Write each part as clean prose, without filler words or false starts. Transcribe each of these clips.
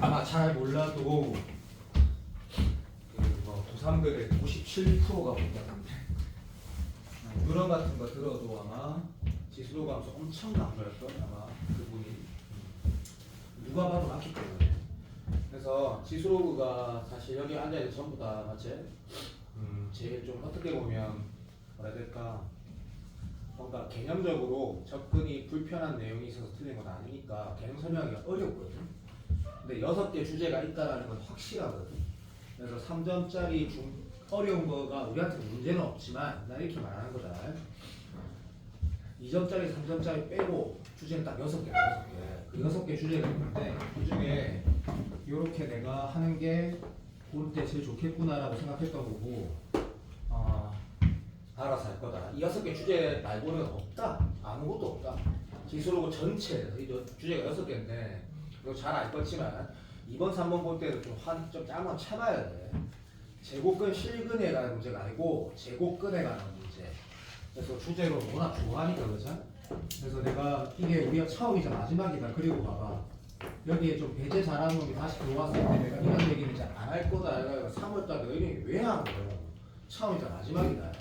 아마 잘 몰라도 그뭐 도삼급의 97%가 본다던데 그런 같은 거 들어도 아마 지수로 감소 엄청 강조했던 아마 그분이 누가 봐도 맞기 때문에. 그래서 지수로그가 사실 여기 앉아있는 전부 다 맞지? 제일 좀 어떻게 보면 뭐라 해야 될까, 뭔가 개념적으로 접근이 불편한 내용이 있어서 틀린 건 아니니까 개념 설명하기가 어렵거든. 근데 6개 주제가 있다는 건 확실하거든. 그래서 3점짜리 어려운 거가 우리한테 문제는 없지만 나 이렇게 말하는 거다. 2점짜리 3점짜리 빼고 주제는 딱 6개, 6개. 그 6개 주제가 있는데 그 중에 이렇게 내가 하는 게 볼 때 제일 좋겠구나라고 생각했던 거고, 알아서 할 거다. 이 6개 주제 말고는 없다. 아무것도 없다. 지수로그 전체 이 주제가 6개인데 이거 잘 알 거지만 2번, 3번 볼 때도 좀 한번 참아야 돼. 제곱근 실근에 관한 문제가 아니고 제곱근에 관한 문제. 그래서 주제로 워낙 좋아하니까 그러죠. 그래서 내가 이게 우리가 처음이자 마지막이다. 그리고 봐봐. 여기에 좀 배제 잘하는 놈이 다시 들어왔을 때 내가 이런 얘기는 잘 안 할 거다. 내가 3월달 너 이런 왜 하는 거야? 처음이자 마지막이다.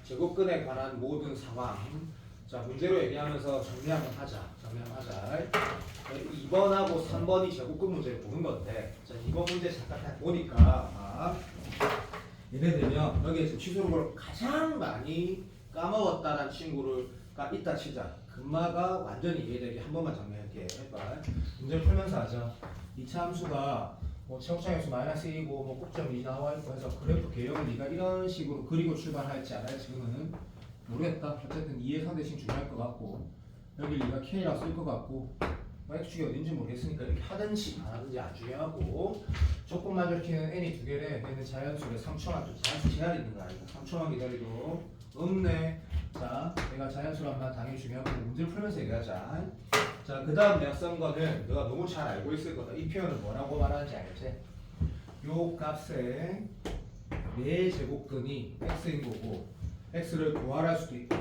제곱근에 관한 모든 상황. 자, 문제로 얘기하면서 정리 한번 하자. 2번하고 3번이 제곱근 문제를 보는 건데, 자, 2번 문제 잠깐 보니까 얘네들면 여기에 지금 취소를 가장 많이 까먹었다는 친구가 있다 치자. 금마가 완전히 이해되게 한 번만 정리할게. 문제 풀면서 하자. 이차 함수가 뭐 최고차함수 -1이고 뭐 꼭점 2 나와 있고 해서 그래프 개형을 네가 이런 식으로 그리고 출발할지 안 할지 그거는 모르겠다. 어쨌든 이해 상대식 중요할 것 같고, 여기 네가 K라 쓸 것 같고, X축이 어딘지 모르겠으니까 이렇게 하든지 안 하든지 안 중요하고, 조건만 적히는 n이 2개래. 얘는 자연수래. 3초만, 자연수 제한이 있는 거 아니고 3초만 기다리도 없네. 자, 내가 자연수란만 당연히 중요하고 문제를 풀면서 얘기하자. 자, 그 다음 내가 쓴 거는 너가 너무 잘 알고 있을 거다. 이 표현을 뭐라고 말하는지 알지? 요 값에 4제곱근이 x인 거고, x를 구하할 수도 있고,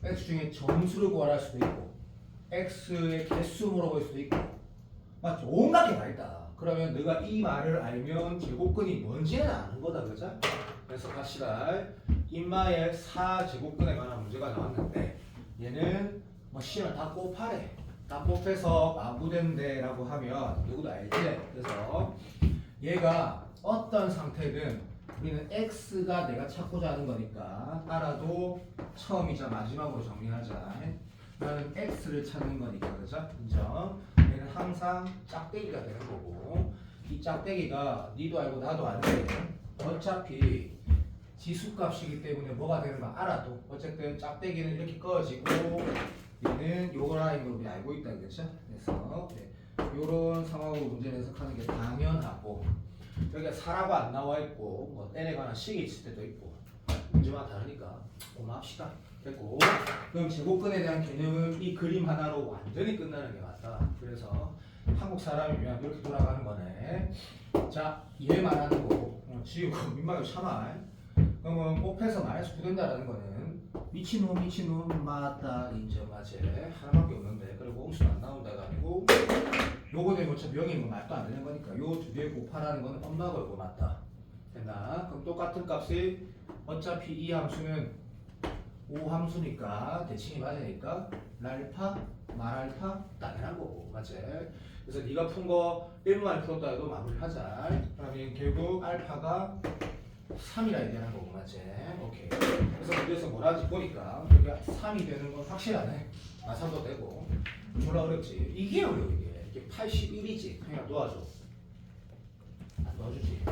x 중에 점수를 구하할 수도 있고, x의 개수 물어볼 수도 있고, 맞죠? 온갖 게 다 있다. 그러면 너가 이 말을 알면 제곱근이 뭔지는 아는 거다, 그죠? 그래서 갑시다. 인마의 4제곱근에 관한 문제가 나왔는데, 얘는 뭐 시험을 다 곱하래. 다 곱해서 마구된대 라고 하면 누구도 알지? 그래서 얘가 어떤 상태든 우리는 x가 내가 찾고자 하는 거니까 알아도 처음이자 마지막으로 정리하자. 나는 x를 찾는 거니까, 그죠? 인정. 얘는 항상 짝대기가 되는 거고, 이 짝대기가 니도 알고 나도 아는데 어차피 지수값이기 때문에 뭐가 되는 거 알아도 어쨌든 짝대기는 이렇게 꺼지고 얘는 요 라인으로 우리 알고 있다, 그렇죠? 그래서 요런 상황으로 문제를 해석하는 게 당연하고, 여기가 4라고 안 나와 있고 뭐 n에 관한 식이 있을 때도 있고 문제만 다르니까 고마합시다. 됐고, 그럼 제곱근에 대한 개념은 이 그림 하나로 완전히 끝나는 게 맞다. 그래서 한국 사람이면 이렇게 돌아가는 거네. 자, 얘 말하는 거 지우고 민망해 참아. 그러면 곱해서 -9 된다라는 거는 미친놈 맞다 인정하지. 하나밖에 없는데, 그리고 옹수는 안 나온다가 아니고 요거 되면 어차피 명인 거 말도 안 되는 거니까 요 두 개 곱하라는 거는 엄마 걸고 맞다. 됐나? 그럼 똑같은 값이 어차피 이 함수는 5함수니까 대칭이 맞으니까 랄파 말알파 당연한 거고, 맞지? 그래서 네가 푼 거 1분만에 풀었다 해도 마무리를 하자. 그러면 결국 알파가 3이라 얘기하는 거고, 맞지? 오케이. 그래서 문제에서 뭐라지 보니까 여기가 3이 되는 건 확실하네. 3도 되고. 졸라 어렵지. 이게 어려워, 이게 81이지. 그냥 놓아줘. 넣어주지.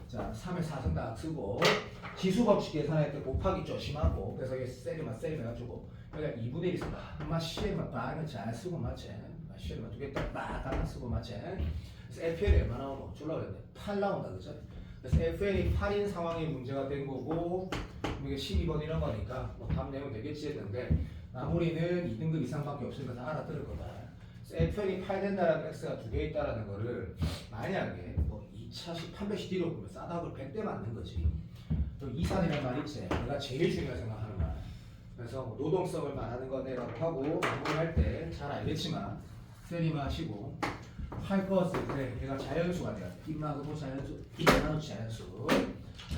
자, 3에 4승 다 쓰고, 지수법칙 계산할 때 곱하기 조심하고, 그래서 이게 셀이만 해가지고 그냥 2분의 1 쓴다. 엄마 시에만 빡을 잘 쓰고, 맞지? 시에만 2개 딱 갖다 쓰고, 맞지? 그래서 FN이 얼마 나오노? 졸라 어렵네. 8 나온다, 그죠? 그래서 FN이 8인 상황이 문제가 된 거고, 이게 12번 이런 거니까 뭐 다음 내용 되겠지 했는데, 마무리는 2등급 이상밖에 없으니까 다 알아들을 거다. 그래서 FN이 8 된다라는 X가 2개 있다라는 거를 만약에 뭐 2차 18배씩 뒤로 보면 싸다고 100대 맞는 거지. 또 이산이라는 말 있지. 내가 제일 중요하게 생각하는 말. 그래서 뭐 노동성을 말하는 거네라고 하고 마무리할 때 잘 알겠지만 세리만 하시고, 할 것인데 얘가 자연수가 돼요. 빗마그도 자연수, 빗마그도 자연수.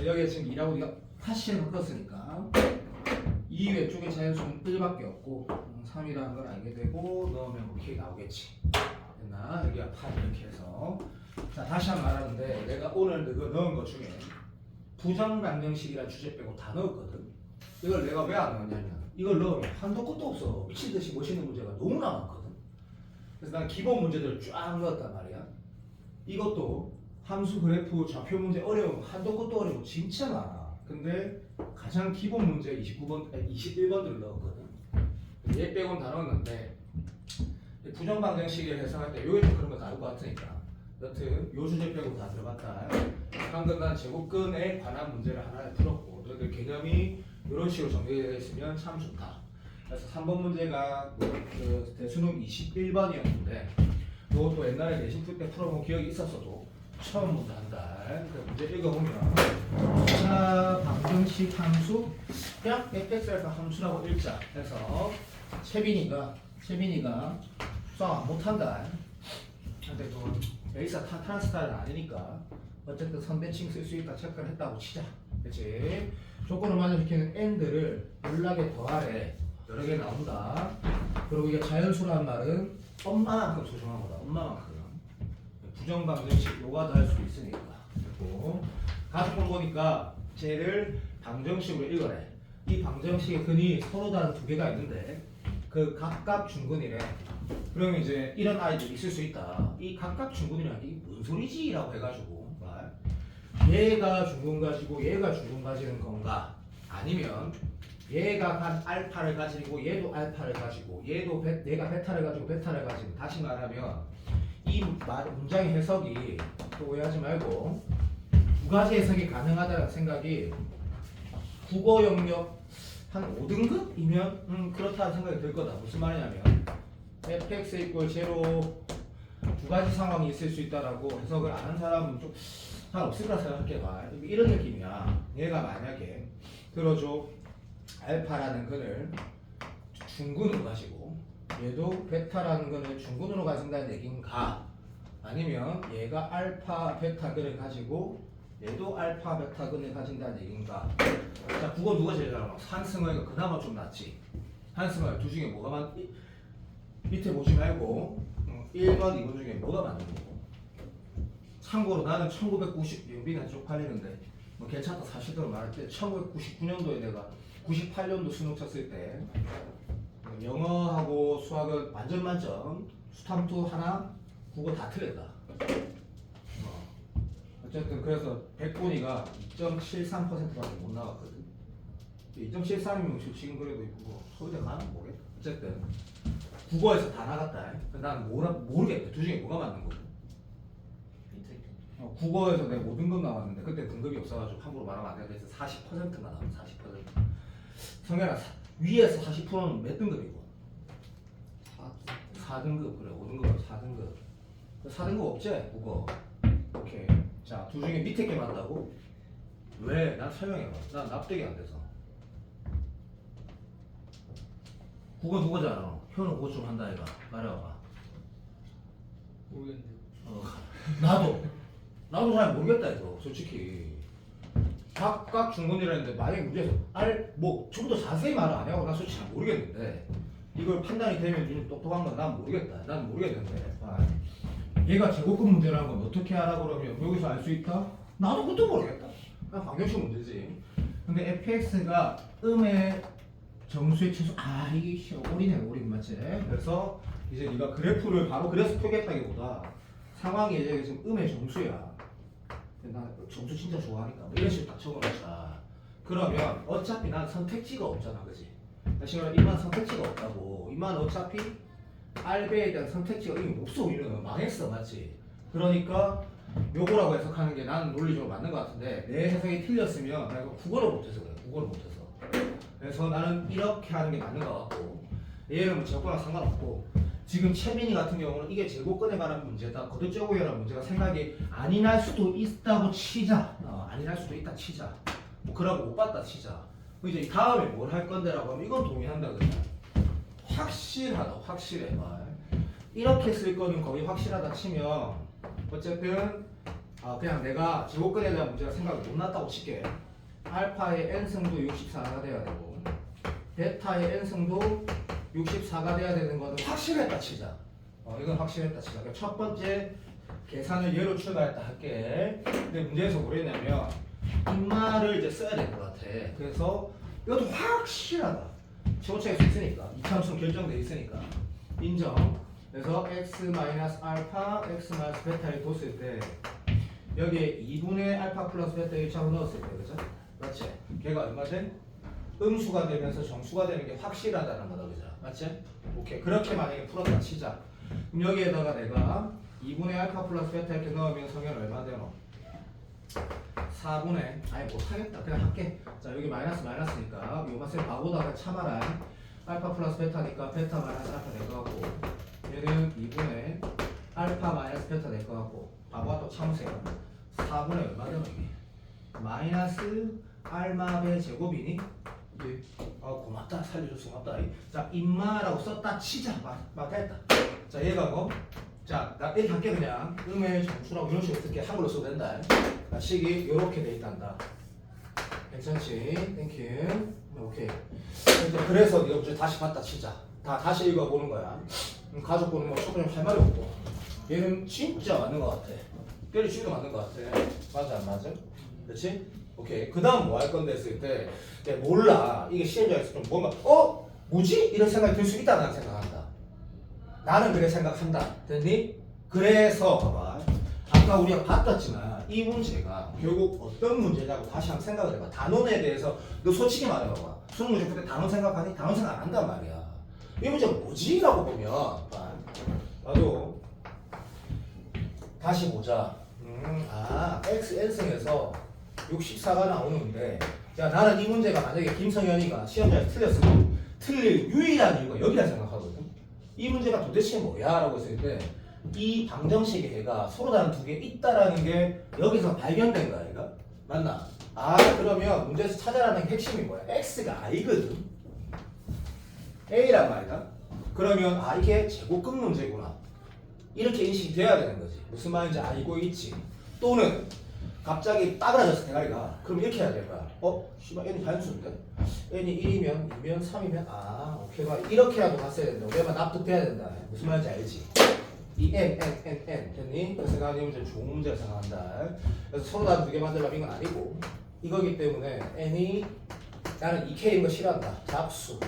여기에 지금 2라고 우리가 하시는 바꿨으니까 이 외쪽에 자연수는 1밖에 없고 3이라는 걸 알게 되고 넣으면 뭐 이렇게 나오겠지. 됐나? 여기가 8 이렇게 해서 자 다시 한번 말하는데 내가 오늘 그거 넣은 것 중에 부정방정식이라는 주제 빼고 다 넣었거든. 이걸 내가 왜 안 넣었냐면 이걸 넣으면 한도 끝도 없어. 미친듯이 멋있는 문제가 너무나 많거든. 그래서 난 기본 문제들을 쫙 넣었단 말이야. 이것도 함수 그래프 좌표 문제 어려운 거 한도 끝도 어려운 거 진짜 많아. 근데 가장 기본 문제 29번, 21번들을 넣었거든. 얘 빼고는 다 넣었는데 부정방정식을 해석할 때 요게 좀 그런 거 나올 것 같으니까 여튼 요 주제 빼고 다 들어갔다. 방금 난 제곱근에 관한 문제를 하나 풀었고 너희들 개념이 이런 식으로 정리되어 있으면 참 좋다. 그래서 3번 문제가 그 대수능 21번이었는데 이것도 옛날에 내신 풀 때 풀어본 기억이 있었어도 처음 문제 한다. 그 문제 읽어보면 자 방정식 함수 그냥 fx에서 함수라고 읽자 해서 채빈이가 수학 못한다. 근데 그건 여기서 탄스타일은 아니니까 어쨌든 선대칭 쓸 수 있다 체크를 했다고 치자. 그치? 조건을 만족시키는 and를 연락에 더하래. 여러 개 나온다. 그리고 이게 자연수라는 말은 엄마만큼 소중한 거다. 엄마만큼. 부정방정식 요가도 할 수 있으니까. 그리고 가족분 보니까 쟤를 방정식으로 읽어내. 이 방정식의 근이 서로 다른 두 개가 있는데 그 각각 중근이래. 그러면 이제 이런 아이들이 있을 수 있다. 이 각각 중근이라는 게 뭔 소리지? 라고 해가지고 얘가 중근 가지고 얘가 중근 가지는 건가? 아니면 얘가 한 알파를 가지고 얘도 알파를 가지고 얘도 얘가 베타를 가지고 베타를 가지고 다시 말하면 이 문장의 해석이 또 오해하지 말고 두 가지 해석이 가능하다는 생각이 국어 영역 한 5등급이면 그렇다는 생각이 들 거다. 무슨 말이냐면 fx equal 0 두 가지 상황이 있을 수 있다라고 해석을 아는 사람은 좀 잘 없을 거라 생각할게 봐. 이런 느낌이야. 얘가 만약에 들어줘 알파라는 근을 중근으로 가지고 얘도 베타라는 근을 중근으로 가진다는 얘기인가? 아니면 얘가 알파 베타 근을 가지고 얘도 알파 베타 근을 가진다는 얘기인가? 자, 국어 누가 제일 잘 알아? 한승호가 그나마 좀 낫지. 한승호 둘 중에 뭐가 맞? 밑에 보지 말고 1번, 2번 중에 뭐가 맞는 거고? 참고로 나는 1990 연비는 쪽팔리는데 뭐 괜찮다 사실대로 말할 때 1999년도에 내가 98년도 수능 쳤을 때 영어하고 수학은 완전 만점, 수탐투 하나, 국어 다 틀렸다. 어쨌든 그래서 100분위가 2.73%밖에 못 나왔거든. 2.73이면 지금 그래도 뭐 서울대 가는 모르겠다. 어쨌든 국어에서 다 나갔다. 난 모르겠다. 둘 중에 뭐가 맞는 거고. 국어에서 내가 5등급 나왔는데 그때 등급이 없어가지고 함부로 말하면 안 되는데 40%가 나왔어. 40%. 성현아 위에서 40%는 몇 등급이고? 4등급. 그래 5등급 4등급. 4등급 없지? 국어. 오케이. 자, 둘 중에 밑에 게 맞다고? 왜? 난 설명해봐. 난 납득이 안 돼서. 국어 누구잖아. 현우 그거 좀 한다 이가. 말해봐봐. 모르겠는데. 나도 잘 모르겠다 이거 솔직히. 각각 중근이라는데 만약에 문제에서 좀 더 자세히 말을 안 하고 난 솔직히 잘 모르겠는데 이걸 판단이 되면 좀 똑똑한 건 난 모르겠다. 난 모르겠는데 얘가 제곱근 문제라는 건 어떻게 하라 그러면 여기서 알 수 있다? 나도 그것도 모르겠다. 그냥 방정식 문제지. 근데 fx가 음의 정수의 최소 이게 오리네 맞지? 그래서 이제 네가 그래프를 바로 그래서 표기했다기보다 상황이 이제 지금 음의 정수야. 나 점수 진짜 좋아하니까 뭐 이런 식으로 딱 적어놓자. 그러면 어차피 난 선택지가 없잖아, 그지? 다시 말해 이만 선택지가 없다고. 이만 어차피 알베에 대한 선택지가 이미 없어. 우리는 망했어, 맞지? 그러니까 요거라고 해석하는 게 나는 논리적으로 맞는 것 같은데 내 해석이 틀렸으면 내가 국어를 못해서 그래. 국어를 못해서. 그래서 나는 이렇게 하는 게 맞는 것 같고 얘는 뭐 제곱과랑 상관없고 지금 채민이 같은 경우는 이게 제곱근에 관한 문제다. 거듭제곱이라는 문제가 생각이 아니날 수도 있다고 치자. 아니날 수도 있다 치자. 뭐 그러고 못 봤다 치자. 이제 다음에 뭘 할 건데라고 하면 이건 동의한다 그냥. 확실하다. 확실해. 이렇게 쓸 거는 거의 확실하다 치면 어쨌든 그냥 내가 제곱근에 대한 문제가 생각을 못 났다고 칠게. 알파의 n승도 64가 돼야 되고 베타의 n승도 64가 돼야 되는 거는 확실했다 치자. 이건 확실했다 치자. 그러니까 첫 번째 계산을 얘로 출발했다 할게. 근데 문제에서 뭐랬냐면 인마를 이제 써야 될 것 같아. 그래서 이것도 확실하다. 최고차일 수 있으니까. 이차함수는 결정돼 있으니까. 인정. 그래서 x-알파, x-베타를 뒀을 때 여기에 2분의 알파 플러스 베타 1차로 넣었을 때, 그죠? 맞지? 걔가 얼마 돼? 음수가 되면서 정수가 되는 게 확실하다는 거다, 그죠? 맞지? 오케이. 그렇게 만약에 풀었다 치자. 그럼 여기에다가 내가 2분의 알파 플러스 베타 이렇게 넣으면 성현 얼마 되노? 4분의, 아예 못하겠다. 그냥 할게. 자, 여기 마이너스니까 요 맛을 바보다가 참아라. 알파 플러스 베타니까 베타 마이너스 알파 될 것 같고 얘는 2분의 알파 마이너스 베타 될 것 같고 바보가 또 참으세요. 4분의 얼마 되노 이게? 마이너스 알마의 제곱이니? 네. 고맙다. 살려줘서 고맙다. 자, 임마라고 썼다 치자. 맞다. 자, 얘가 뭐? 자, 나 이렇게 할게 그냥. 음의 정수라고 이런 식으로 쓸게. 한글로 써도 된다. 자, 식이 요렇게 돼 있단다. 괜찮지? 땡큐. 오케이. 그래서 네가 문제 다시 봤다 치자. 다시 읽어보는 거야. 가족 보는 거 초반에 할 말이 없고. 얘는 진짜 맞는 것 같아. 때려치기도 맞는 것 같아. 맞아 안 맞아? 그렇지? 오케이. 그 다음 뭐 할 건데 했을 때 내가 몰라. 이게 시험장에서 좀 뭔가 뭐지? 이런 생각이 들 수 있다는 생각한다. 나는 그래 생각한다. 됐니? 그래서 봐봐. 아까 우리가 봤었지만 이 문제가 결국 어떤 문제냐고 다시 한번 생각을 해봐. 단원에 대해서 너 솔직히 말해봐봐. 수능 문제 풀 때 단원 생각하니? 단원 생각 안 한단 말이야. 이 문제가 뭐지? 라고 보면 나도 다시 보자. XN승에서 64가 나오는데 야 나는 이 문제가 만약에 김성현이가 시험장에서 틀렸으면 틀릴 유일한 이유가 여기라 생각하거든. 이 문제가 도대체 뭐야? 라고 했을 때 이 방정식의 애가 서로 다른 두 개 있다라는 게 여기서 발견된 거야 얘가? 맞나? 그러면 문제에서 찾아라는 핵심이 뭐야? X가 I거든. A란 말이다. 그러면 이게 제곱근 문제구나. 이렇게 인식이 돼야 되는 거지. 무슨 말인지 알고 있지. 또는 갑자기 따그라졌어 대가리가. 그럼 이렇게 해야 될 거야. 씨발 n이 단수인데? n이 1이면 2면 3이면 오케이 봐. 이렇게라도 갔어야 된다. 우리가 납득돼야 된다. 무슨 말인지 알지? 이 n 됐니? 그래서 내가 이 문제 좋은 문제라 생각한다. 그래서 서로 다른 두 개 만들려면 이건 아니고 이거기 때문에 n이 나는 2k인 거 싫어한다. 잡수.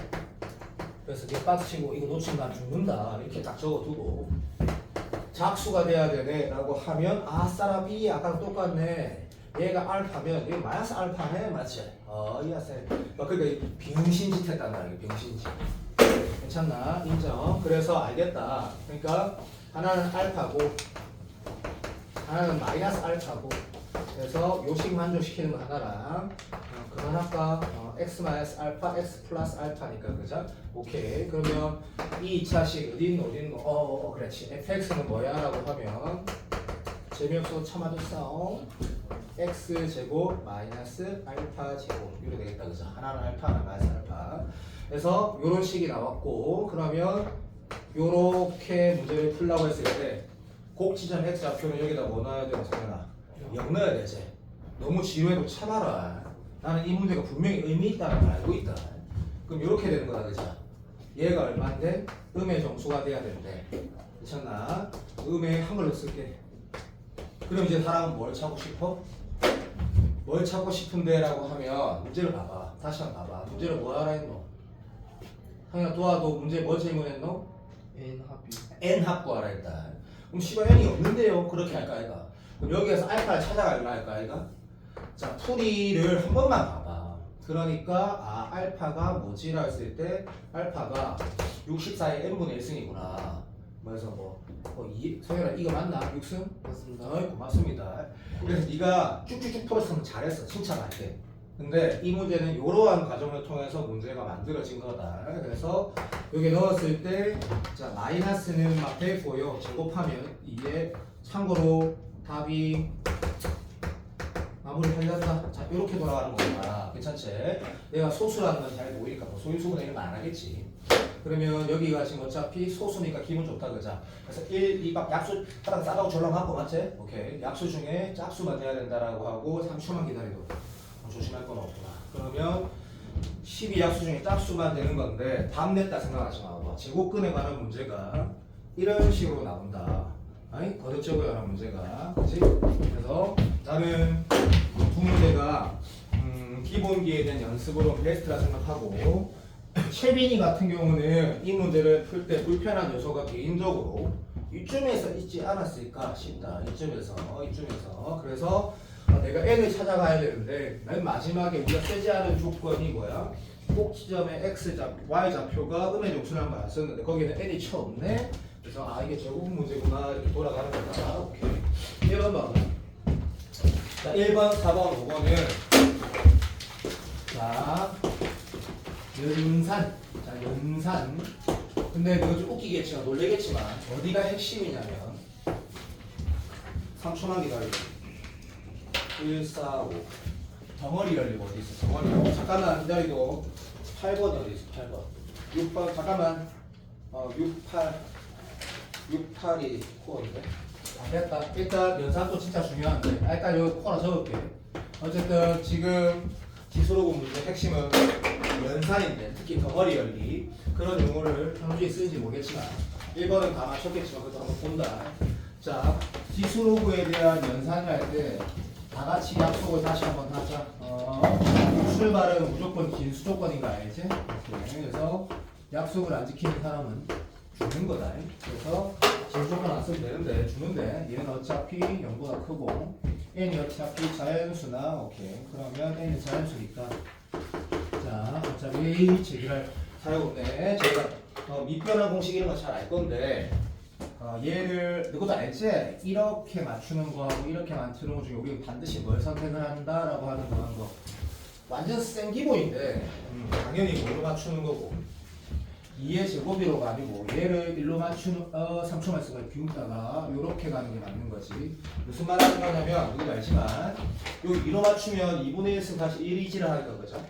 그래서 네 박스 치고 이거 놓치면 난 죽는다. 이렇게 딱 적어두고 작수가 돼야 되네 라고 하면 아싸라비 아까랑 똑같네. 얘가 알파면 얘가 마이너스 알파네. 맞지? 이하세. 그러니까 병신짓 했단 말이야. 병신짓. 괜찮나? 인정. 그래서 알겠다. 그러니까 하나는 알파고 하나는 마이너스 알파고 그래서 요식 만족시키는 거 하나랑 그만할까? x 마이너스 알파, x 플러스 알파니까 그죠? 오케이. 그러면 이 2차식 어디 있노? 그렇지. fx는 뭐야? 라고 하면 재미없어도 참아줬어. x 제곱 마이너스 알파 제곱 이렇게 되겠다 그죠? 하나는 알파, 하나는 마이너스 알파. 그래서 요런 식이 나왔고 그러면 요렇게 문제를 풀라고 했을 때 곡지점 x 좌표는 여기다 뭐 넣어야 되나 정현아? 0 넣어야 되지. 너무 지루해도 참아라. 나는 이 문제가 분명히 의미 있다는 걸 알고 있다. 그럼 이렇게 되는 거다, 그죠? 얘가 얼마인데? 음의 정수가 돼야 되는데. 괜찮나? 음의 한글로 쓸게. 그럼 이제 사람은 뭘 찾고 싶어? 뭘 찾고 싶은데? 라고 하면 문제를 봐봐. 다시 한번 봐봐. 문제를 뭐 하라 했노? 형이나 도와도 문제 뭐 질문했노? n 합구하라 했다. 그럼 씨발 n이 없는데요? 그렇게 할까 아이가? 그럼 여기에서 알파를 찾아가려 할까 아이가? 자, 풀이를 한 번만 봐봐. 그러니까 알파가 뭐지라 했을 때 알파가 64의 n분의 1승이구나. 그래서 성현아 이거 맞나? 6승? 맞습니다. 고맙습니다. 그래서 네가 쭉쭉쭉 풀었으면 잘했어. 칭찬할게. 근데 이 문제는 이러한 과정을 통해서 문제가 만들어진 거다. 그래서 여기 넣었을 때 자 마이너스는 막 되고요. 제곱하면 이게 참고로 답이 마무리 하려다. 자 이렇게 돌아가는 거구나. 괜찮지? 내가 소수라는 건 잘 보이니까 소유수분해 이런 거 안 하겠지. 그러면 여기가 지금 어차피 소수니까 기분 좋다 그자. 그래서 1, 2박 약수 하다가 싸다고 졸라하고 맞지? 오케이. 약수 중에 짝수만 돼야 된다라고 하고 3초만 기다리고 조심할 건 없구나. 그러면 12약수 중에 짝수만 되는 건데 답 냈다 생각하지 마. 제곱근에 관한 문제가 이런 식으로 나온다. 아니 거듭적으로 관한 문제가 그치? 그래서 나는 두 문제가 기본기에 대한 연습으로 베스트라 생각하고 채빈이 같은 경우는 이 문제를 풀 때 불편한 요소가 개인적으로 이쯤에서 있지 않았을까 싶다. 이쯤에서 그래서 내가 n을 찾아가야 되는데 맨 마지막에 우리가 쓰지 않은 조건이 뭐야? 꼭 지점에 y 좌표가 음의 종수라는 걸 안 썼는데 거기는 n이 채 없네. 그래서 이게 제곱 문제구나 이렇게 돌아가는 거다. 오케이. 1번 봐. 자 1번, 4번, 5번은 자 연산. 자 연산. 근데 이거 좀 웃기겠지만 놀래겠지만 어디가 핵심이냐면 3초만 기다려. 1, 4, 5 덩어리 열리고 어디 있어? 덩어리. 잠깐만 기다리고 8번이 어디 있어? 8번 6번 잠깐만 6, 8 6, 8이 코어인데 됐다. 일단 연산도 진짜 중요한데 일단 여기 코어나 적을게. 어쨌든 지금 기술로그 문제 핵심은 연산인데 특히 덩어리 열리 그런 용어를 평소에 쓰는지 모르겠지만 1번은 다 맞췄겠지만 그것도 한번 본다. 자 기술로그에 대한 연산을 할 때 다 같이 약속을 다시 한번 하자. 출발은 무조건 긴 수조건인 거 알지? 그래서 약속을 안 지키는 사람은 죽는 거다. 그래서 긴 수조건 안 쓰면 되는데 주는데 얘는 어차피 0보다 크고 n이 어차피 자연수나 오케이. 그러면 n이 자연수니까 자 어차피 제기할 사용 없네. 제가 미변환 공식 이런 거 잘 알 건데 얘를 너도 알지? 이렇게 맞추는 거하고 이렇게 맞추는 거 중에 우리가 반드시 뭘 선택을 한다라고 하는 거 완전 센 기본인데 당연히 뭘로 맞추는 거고 2의 제곱이로가 아니고 얘를 1로 맞추는 3초만 쓰고 비웃다가 이렇게 가는 게 맞는 거지. 무슨 말 하는 거냐면 누구도 알지만 여기 2로 맞추면 2분의 1승 다시 1이지를 하니까 그죠?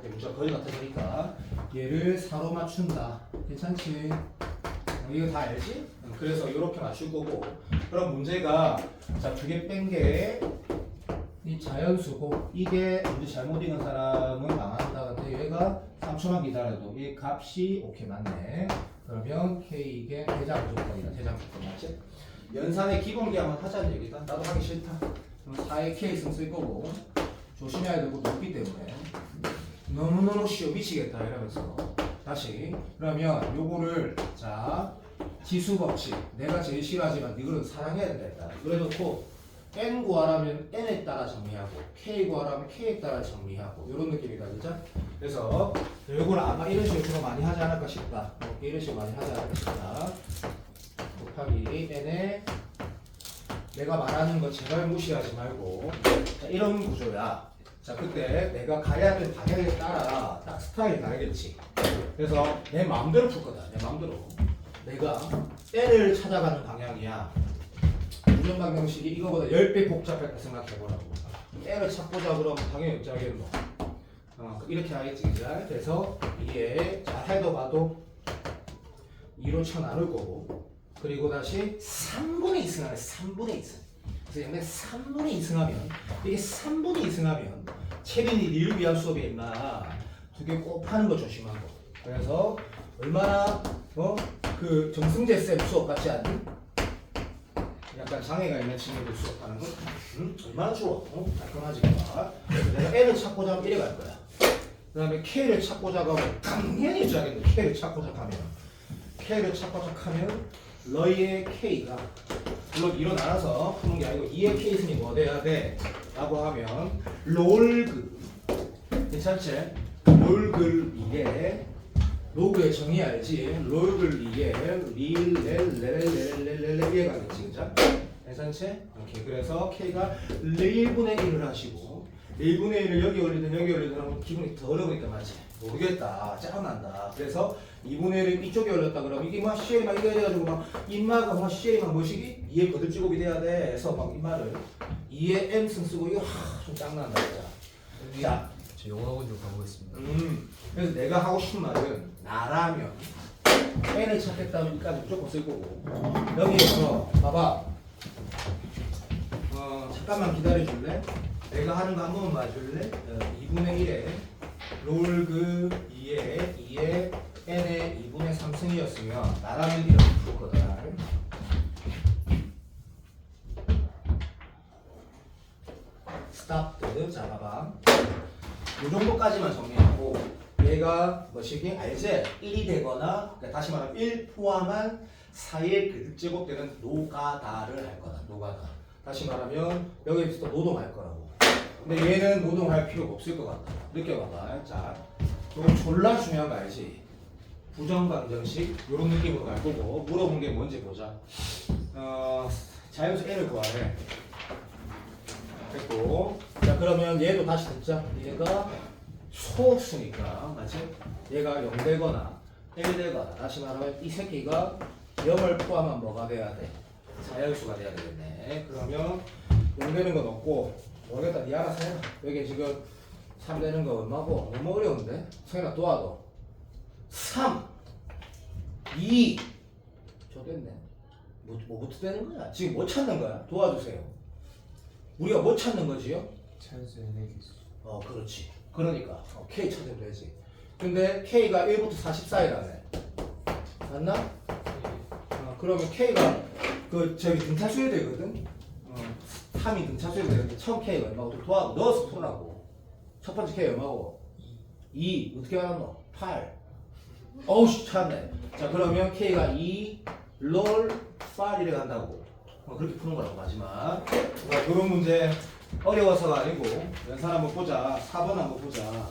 문제가 거의 같아지니까 얘를 4로 맞춘다. 괜찮지? 이거 다 알지? 그래서 이렇게 맞출 거고 그럼 문제가 자 두 개 뺀 게 이 자연수고 이게 문제 잘못 읽은 사람은 망한다. 근데 얘가 3초만 기다려도 이 값이 오케이 맞네. 그러면 K 이게 대장 조건이다. 대장 조건 맞지? 연산의 기본기 한번 하자는 얘기다. 나도 하기 싫다. 그럼 4의 K 있으면 쓸 거고 조심해야 되고 높기 때문에 너무너무 쉬워 미치겠다 이러면서 다시 그러면 요거를 자 지수 법칙 내가 제일 싫어하지만 이거는 사랑해야 된다. 그래놓고 n 구하라면 n에 따라 정리하고 k 구하라면 k에 따라 정리하고 이런 느낌이다 진짜. 그래서 요거는 아마 이런 식으로 주로 많이 하지 않을까 싶다. 이런 식으로 많이 하지 않을까 싶다. 곱하기 n에 내가 말하는 거 제발 무시하지 말고 자, 이런 구조야. 자 그때 내가 가야 될 방향에 따라 딱 스타일이 다르겠지. 그래서 내 마음대로 풀 거다. 내 마음대로 내가 n을 찾아가는 방향이야. 무전 방정식이 이거보다 10배 복잡했다 생각해보라고. n을 찾고자 그러면 당연히 어쩌게 뭐 이렇게 하겠지 그죠? 그래서 이게 자 해도 봐도 2로 쳐 나눌 거고 그리고 다시 3분의 2승하네. 3분의 2승. 그래서 얘네 3분의 2승하면 이게 3분의 2승하면 채빈이 니을 위한 수업에 임마 두 개 곱하는 거 조심하고. 그래서 얼마나 그 정승재 쌤 수업 같지 않니? 약간 장애가 있는 친구들 수업하는 거 얼마나 좋아. 깔끔하지 봐. 내가 N을 찾고자 하면 이래 갈 거야. 그 다음에 K를 찾고자 하면 당연히 줘야겠네. K를 찾고자 하면 너희의 K가 물론 이로 나눠서 푸는 게 아니고 2의 K 있으니 뭐 돼야 돼? 라고 하면 롤그 괜찮지? 롤글 2에 로그의 정의 알지? 롤글 2에 릴레레레레레레레 가겠지 그죠? 괜찮지? 오케이. 그래서 K가 1분의 1을 하시고 1분의 1을 여기 올리든 하면 기분이 더 어려우니까 맞지? 모르겠다. 짜증난다. 그래서 2분의 1을 이쪽에 올렸다 그러면 이게 막 CL이 막 이거 해가지고 막 인마가 막 CL이 막 뭐시기? 2의 거듭제곱이 돼야 돼. 해서 막 인마를 2의 M승 쓰고 이거 좀 짱난다 진짜. 자 저 영어학원 좀 가보겠습니다. 그래서 내가 하고 싶은 말은 나라면 n을 찾겠다면 이까지 무조건 쓸 거고 여기에서 봐봐 잠깐만 기다려줄래? 내가 하는 거 한 번만 봐줄래? 2분의 1에 롤그 2에 n의 2분의 3승이었으면 나라면 이렇게 풀었거든. 스탑드. 자 봐봐 이 정도까지만 정리하고 얘가 뭐시기? 알지? 1이 되거나 그러니까 다시 말하면 1 포함한 4의 제곱되는 노가다를 할 거다. 노가다. 다시 말하면 여기서 또 노동할 거라고. 근데 얘는 노동할 필요가 없을 것 같다. 느껴봐봐. 자, 이거 졸라 중요한 거 알지? 부정방정식 이런 느낌으로 갈 거고 물어본 게 뭔지 보자. 자연수 n을 구하래. 됐고 자 그러면 얘도 다시 듣자. 얘가 소수니까 맞지? 얘가 0 되거나 1 되거나 다시 말하면 이 새끼가 0을 포함한 뭐가 돼야 돼? 자연수가 돼야 되겠네. 그러면 0 되는 건 없고 모르겠다. 니 알아서 해라. 여기 지금 3 되는 거 얼마고? 너무 어려운데? 성현아 도와줘. 3 2 좋겠네. 뭐부터 되는 거야? 지금 뭐 찾는 거야? 도와주세요. 우리가 뭐 찾는 거지요? 자연수 n에게서. 그렇지. 그러니까 K 찾으면 되지. 근데 K가 1부터 44이라네. 맞나? 그러면 K가 저기 등차수열이 되거든. 3이 등차수열이 되는데 처음 K가 얼마고 도하고 넣어서 풀라고. 첫 번째 K 얼마고? 2 어떻게 알았노? 8. 어우씨 찾네. 자 그러면 K가 2 롤 8이래 간다고. 그렇게 푸는 거라고 마지막. 그런 문제 어려워서가 아니고 연산 한번 보자. 4번 한번 보자.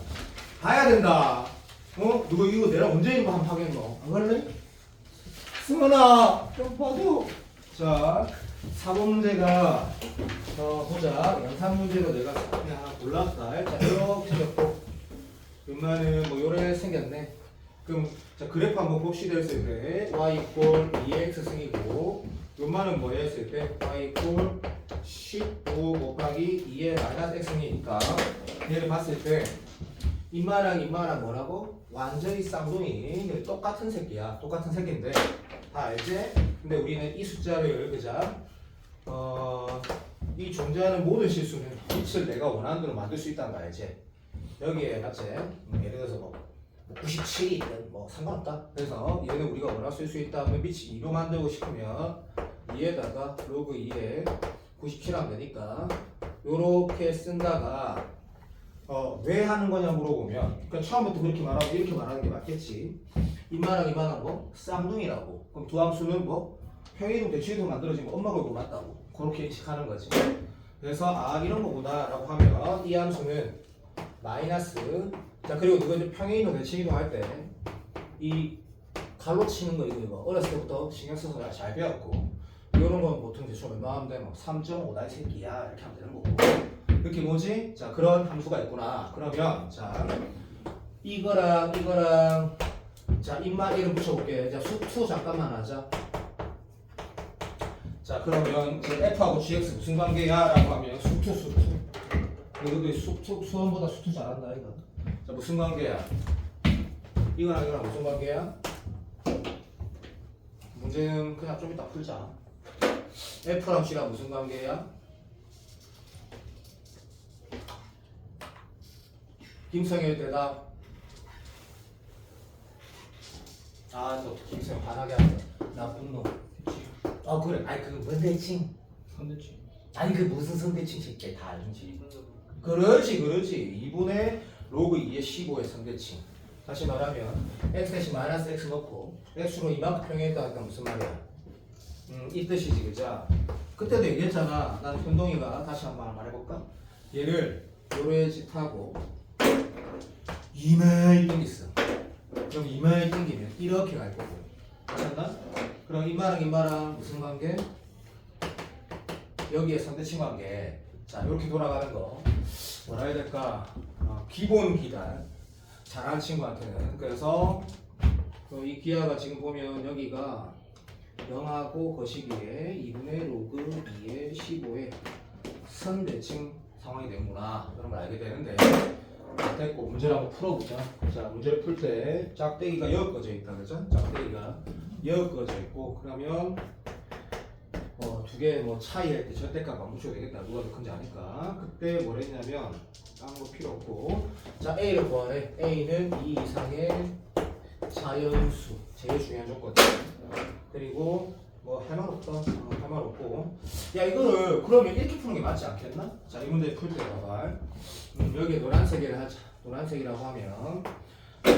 봐야 된다. 누구 이거 내가 언제 이거 한번 하겠노? 안 갈래? 승원아 좀 봐줘. 자 4번 문제가 보자. 연산 문제로 내가 하나 골랐다. 자 이렇게 생겼고 얼마는 뭐 요래 생겼네. 그럼 자 그래프 한번 봅시다 했을 때 y 이퀄 2x 승이고 요만은 뭐 했을 때 y 이퀄 15 곱하기 2의 마이너스 x승이니까 얘를 봤을 때 이마랑 뭐라고? 완전히 쌍둥이 똑같은 새끼야. 똑같은 새끼인데 다 알지? 근데 우리는 이 숫자를 그자 이 존재하는 모든 실수는 빛을 내가 원하는 대로 만들 수 있다는 거 알지? 여기에 맞지? 예를 들어서 뭐 97이 있든 뭐 상관없다. 그래서 얘는 우리가 원할 수 있다 하면 빛이 2로 만들고 싶으면 2에다가 로그 2에 97 하면 되니까 요렇게 쓴다가 왜 하는 거냐 물어보면 그냥 처음부터 그렇게 말하고 이렇게 말하는 게 맞겠지. 이만한 뭐 쌍둥이라고. 그럼 두 함수는 뭐 평이동 대칭이동 만들어지면 엄마 걸고 맞다고. 그렇게 인식하는 거지. 그래서 이런 거구나 라고 하면 이 함수는 마이너스. 자 그리고 이거 이제 평행이동 대칭이동 할 때 이 갈로 치는 거 이거 어렸을 때부터 신경 써서 잘 배웠고 이런 건 보통 대충 얼마 하면 돼? 뭐 3.5다 이 새끼야 이렇게 하면 되는 거고. 이렇게 뭐지? 자 그런 함수가 있구나. 그러면 자 이거랑 자 입만 이름 붙여볼게. 자 수투 잠깐만 하자. 자 그러면 이제 F하고 GX 무슨 관계야? 라고 하면 수투 이것도 수원보다 수투 잘한다 이거. 자 무슨 관계야? 이거랑 무슨 관계야? 문제는 그냥 좀 이따 풀자. F랑 G랑 무슨 관계야? 김성일 대답. 또 김성일 반하게 하네. 나쁜 놈. 그래. 아니 그거 뭔 대칭? 선대칭. 아니 그 무슨 선대칭 새끼 다 알지. 그렇지. 2분의 로그 2의 15의 선대칭. 다시 말하면 x 대신 마이너스 x 넣고 x로 이만큼 평행했다 하니까 무슨 말이야? 이 뜻이지 그자. 그때도 얘기했잖아. 난 현동이가 다시 한번 말해볼까? 얘를 요래 짓하고 이마에 땡겼어. 그럼 이마에 땡기면 이렇게 갈 거고. 맞았나? 그럼 이마랑 무슨 관계? 여기에 상대칭 관계. 자 이렇게 돌아가는 거 뭐라 해야 될까? 기본 기단 잘하는 친구한테는. 그래서 이 기하가 지금 보면 여기가 0하고 거시기에 2분의 로그 2의 15의 선대칭 상황이 되는구나. 그런 걸 알게 되는데 됐고 문제를 한번 풀어보자. 자 문제를 풀 때 짝대기가 엮어져 있다 그죠? 짝대기가 엮어져 있고 그러면 두 개 뭐 차이할 때 절대값 안 붙여도 되겠다. 누가 더 큰지 아니까. 그때 뭘 했냐면 딴거 필요 없고 자 A를 구하래. A는 이 이상의 자연수 제일 중요한 조건. 그리고 뭐 할 말 없다. 할 말 없고 야 이거를 그러면 이렇게 푸는 게 맞지 않겠나? 자 이 문제 풀 때 봐봐. 여기 노란색이라 하자. 노란색이라고 하면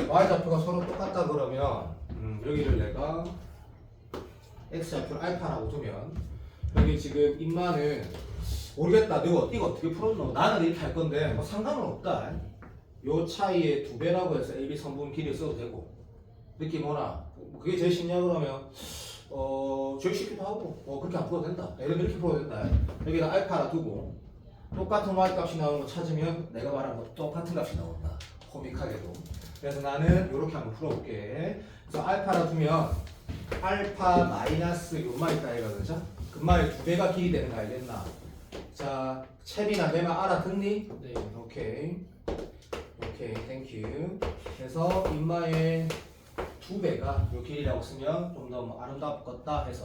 y좌표가 서로 똑같다 그러면 여기를 내가 x좌표를 알파라고 두면 여기 지금 인마는 모르겠다. 이거 어떻게 풀었노? 나는 이렇게 할 건데 뭐 상관은 없다. 요 차이의 2배라고 해서 AB 선분 길이 써도 되고 느낌 오나? 그게 제일 쉽냐 그러면 제일 쉽기도 하고 그렇게 안 풀어도 된다. 예를 들면 이렇게 풀어도 된다. 여기다 알파라 두고 똑같은 y 값이 나오는 거 찾으면 내가 말한 거 똑같은 값이 나온다. 코믹하게도. 그래서 나는 이렇게 한번 풀어볼게. 그래서 알파라 두면 알파 마이너스 요마 있다 해가 그죠? 금마의 2배가 길이 되는 거 알겠나? 자, 채비나 내말 알아듣니? 네. 오케이, 땡큐. 그래서 인마의 2배가 요 길이라고 쓰면 좀 더 뭐 아름답겠다 해서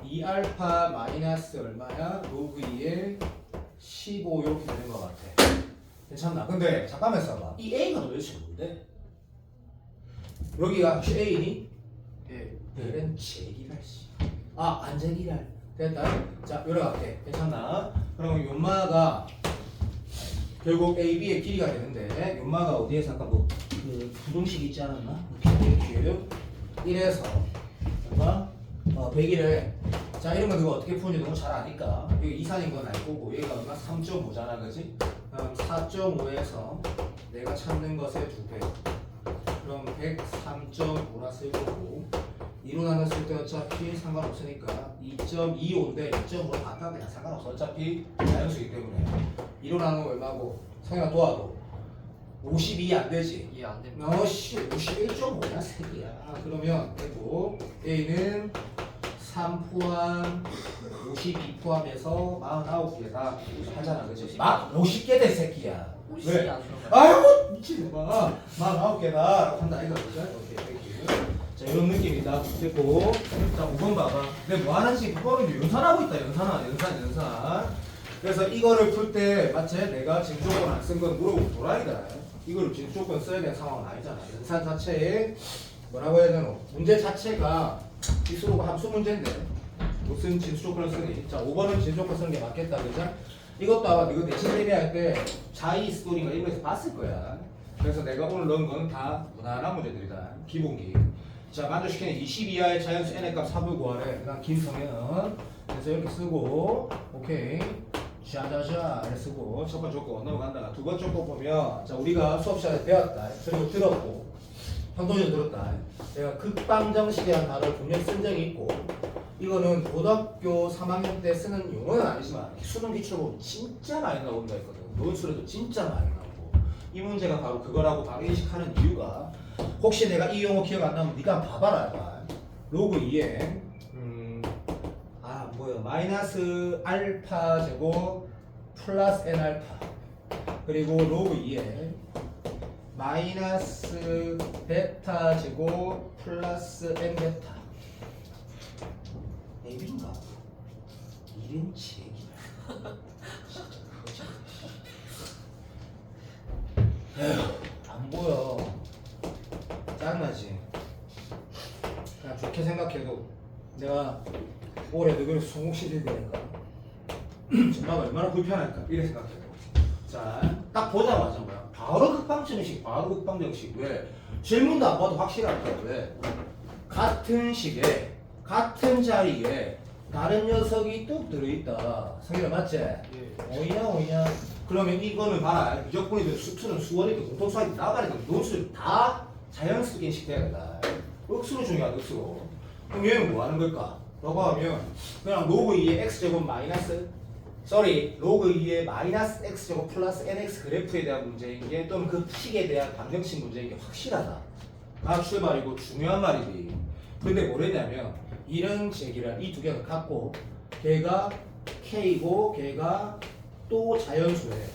2알파 마이너스 얼마야? 로그 2의 15 이렇게 되는 것 같아. 괜찮나? 근데 잠깐만 있어봐. 이 A가 도대체 뭔데? 여기가 혹시 A니? 예. 얘는 제기랄 씨. 안 제기랄. 됐다. 자, 요렇게 괜찮나? 그럼 연마가 결국 A, B의 길이가 되는데 연마가 어디에서 아까 그 부동식 있지 않았나? PQ 1에서 얼마? 100이래. 자 이런 거 너가 어떻게 푸는지 너무 잘 아니까 여기 이산인 건 알 거고 얘가 얼마? 3.5잖아 그지? 그럼 4.5에서 내가 찾는 것의 2배 그럼 103.5라 쓸 거고 2로 나눴을 때 어차피 상관없으니까 2.25인데 2.5로 바꿔 그냥 상관없어. 어차피 자연수이기 때문에 2로 나누면 얼마고? 성현아 도와도 52 안 되지? 예, 안 됩니다. 51.5야 새끼야. 그러면 되고 A는 3 포함 52 포함해서 49개다 하잖아 그치? 막 50개 돼 새끼야. 왜? 아이고 미친놈아 49개다 한다 이거 그죠? 오케이 땡큐. 자 이런 느낌이다. 됐고 자 5번 봐봐. 내가 뭐 하는지 그거를 연산하고 있다. 연산. 그래서 이거를 풀 때 맞지? 내가 진조건 안 쓴 건 물어보고 도라이다. 이거를 진조건 써야 되는 상황은 아니잖아. 연산 자체에 뭐라고 해야 되노? 문제 자체가 비수로가 함수 문제인데 무슨 진수조건을 쓰니? 자 5번은 진수조건 쓰는 게 맞겠다 그죠? 이것도 아마 이거 내신 대비할 때 자이 스토리가 이거에서 봤을 거야. 그래서 내가 오늘 넣은 건 다 무난한 문제들이다. 기본기. 자 만족시키는 20 이하의 자연수 n의 값 4을 구하래. 그다음 김성현. 그래서 이렇게 쓰고 오케이. 샤자샤 이렇게 쓰고 첫 번째 조건 넘어간다. 두 번째 조건 보면 자 우리가 수업 시간에 배웠다. 그리고 들었고 형동이도 들었다. 내가 극방정식에 대한 단어를 분명히 쓴 적이 있고 이거는 고등학교 3학년 때 쓰는 용어는 아니지만 수능 기출로 보면 진짜 많이 나온다 했거든. 논술에도 진짜 많이 나오고 이 문제가 바로 그거라고 바로 인식하는 이유가 혹시 내가 이 용어 기억 안 나면 네가 한번 봐봐라. 로그 2에 마이너스 알파 제곱 플러스 n 알파 그리고 로그 2에 마이너스 베타 제곱 플러스 n 베타 A인가? 1인치 안 보여. 짜증나지? 그냥 좋게 생각해도 내가 올해 너희를 성공시킬 거니까 정말 얼마나 불편할까 이래 생각해도 자딱 보자마자 뭐야 바로 극방정식 왜? 질문도 안 봐도 확실할 거야. 왜? 같은 시계 같은 자리에 다른 녀석이 뚝 들어있다. 성희가 맞지? 예. 오이냐 그러면 이거는 봐라. 미적분이든 수투는 수원이든 공통수학이든 나가리든 논술 다 자연스럽게 인식돼야 된다. 억수로 중요하다. 억수로. 그럼 얘는 뭐 하는 걸까? 라고 하면 그냥 로그 2의 x제곱 마이너스 로그 2의 마이너스 x제곱 플러스 nx 그래프에 대한 문제인 게 또는 그 식에 대한 방정식 문제인 게 확실하다. 가 출발이고 중요한 말이지. 근데 뭐랬냐면 이런 제기를 이 두 개가 같고 걔가 k고 걔가 또 자연수예요.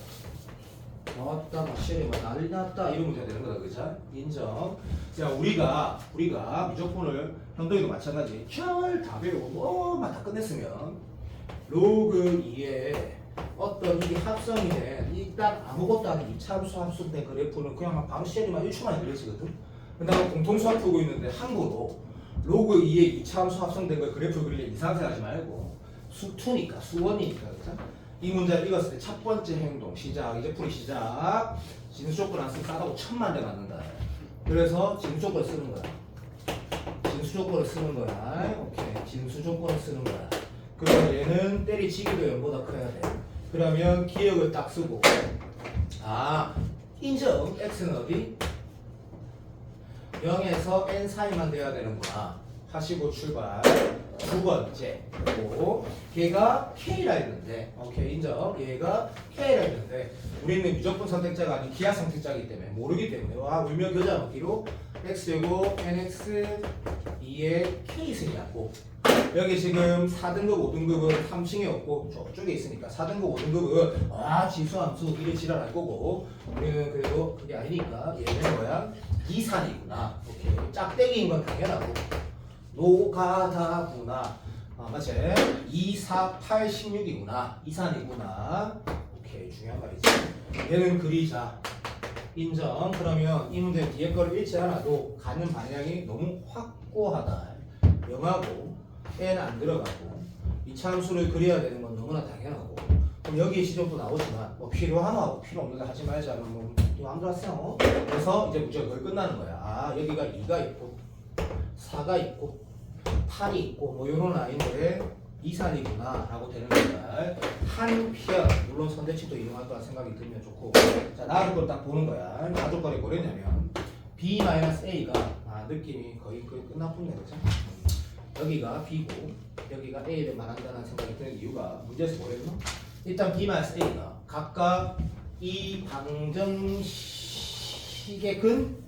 왔다 마시리 막 난리 났다 이런 문제가 되는 거다 그죠? 인정. 자 우리가 미적분을 형동이도 마찬가지 다 배우고 뭐만 다 끝냈으면 로그 2에 어떤 이게 합성이 된 일단 아무것도 아닌 이차함수 합성된 그래프는 그냥 바로 시리만 1초만에 그려지거든. 그 다음에 공통수학 풀고 있는데 함부로 로그 2에 2차함수 합성된 걸 그래프를 그리려 이상하게 하지 말고 수2니까 수원이니까 그죠? 이 문제를 읽었을 때 첫 번째 행동 시작 이제 풀이 시작 진수 조건 안 쓰면 싸다고 1000만 대 맞는다. 그래서 진수 조건을 쓰는 거야. 진수 조건을 쓰는 거야. 오케이 진수 조건을 쓰는 거야. 그러면 얘는 때리치기도 0보다 커야 돼. 그러면 기억을 딱 쓰고 인정 x는 어디? 0에서 n 사이만 돼야 되는구나 하시고 출발. 두 번째 그리고 걔가 K라 했는데 오케이 인정 얘가 K라 했는데 우리는 무조건 선택자가 아닌 기하 선택자이기 때문에 모르기 때문에 울며 겨자 먹기로 x제곱 nx 2의 K승이었고 여기 지금 4등급 5등급은 3층에 없고 저쪽에 있으니까 4등급 5등급은 지수함수 이래 지랄할 거고 우리는 그래도 그게 아니니까 얘는 뭐야? 이산이구나. 오케이 짝대기인 건 당연하고 노가다구나. 맞지? 2, 4, 8, 16이구나. 이산이구나. 오케이 중요한 말이지. 얘는 그리자. 인정. 그러면 이 문제 뒤에 거를 읽지 않아도 가는 방향이 너무 확고하다. 0하고 n 안 들어가고 이차 함수를 그려야 되는 건 너무나 당연하고 그럼 여기에 시점도 나오지만 뭐 필요하나 하고 필요 없는 거 하지 말자. 뭐 이거 안 들어왔어. 그래서 이제 문제가 거의 끝나는 거야. 여기가 2가 있고 4가 있고 8이 있고 뭐 이런 라인들의 이산이구나 라고 되는 거야. 한편 물론 선대칭도 이용할 거라 생각이 들면 좋고 자 나올 걸 딱 보는 거야. 가족거리 뭐랬냐면 B-A가 느낌이 거의 끝나뿐네 그죠? 여기가 B고 여기가 A를 말한다는 생각이 드는 이유가 문제에서 뭐랬노? 일단 B-A가 각각 이 방정식의 근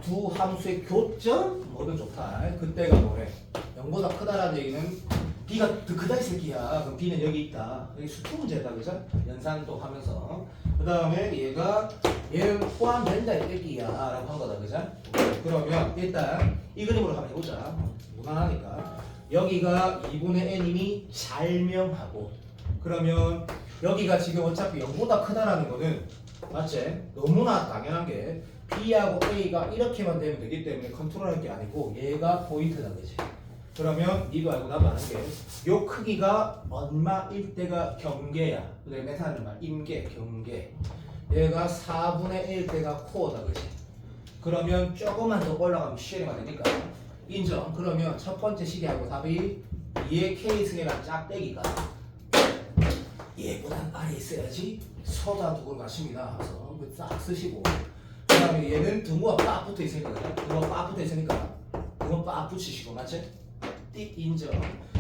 두 함수의 교점 뭐든 좋다. 그때가 뭐래? 0보다 크다라는 얘기는 B가 더 크다 이 새끼야. 그럼 B는 여기 있다. 여기 수투 문제다 그죠? 연산도 하면서 그 다음에 얘는 포함된다 이 새끼야 라고 한 거다 그죠? 그러면 일단 이 그림으로 한번 해보자. 무난하니까 여기가 2분의 n이니 잘명하고 그러면 여기가 지금 어차피 0보다 크다라는 거는 맞지? 너무나 당연한 게 B하고 A가 이렇게만 되면 되기 때문에 컨트롤할 게 아니고 얘가 포인트다 그지? 그러면 니도 알고 나도 아는 게 요 크기가 얼마일 때가 경계야. 그다음에 메타는 말 임계, 경계. 얘가 4분의 1 때가 코어다 그지? 그러면 조금만 더 올라가면 CL이가 되니까 인정. 그러면 첫 번째 시계하고 답이 2의 K승이란 짝대기가 얘보단 아래 있어야지 서다 두고 가십니다. 그래서 싹 쓰시고 그 다음에 얘는 등호가 빡 붙어 있으니까 등호가 빡 붙어 있으니까 등호 빡 붙이시고 맞지? 띡 인정.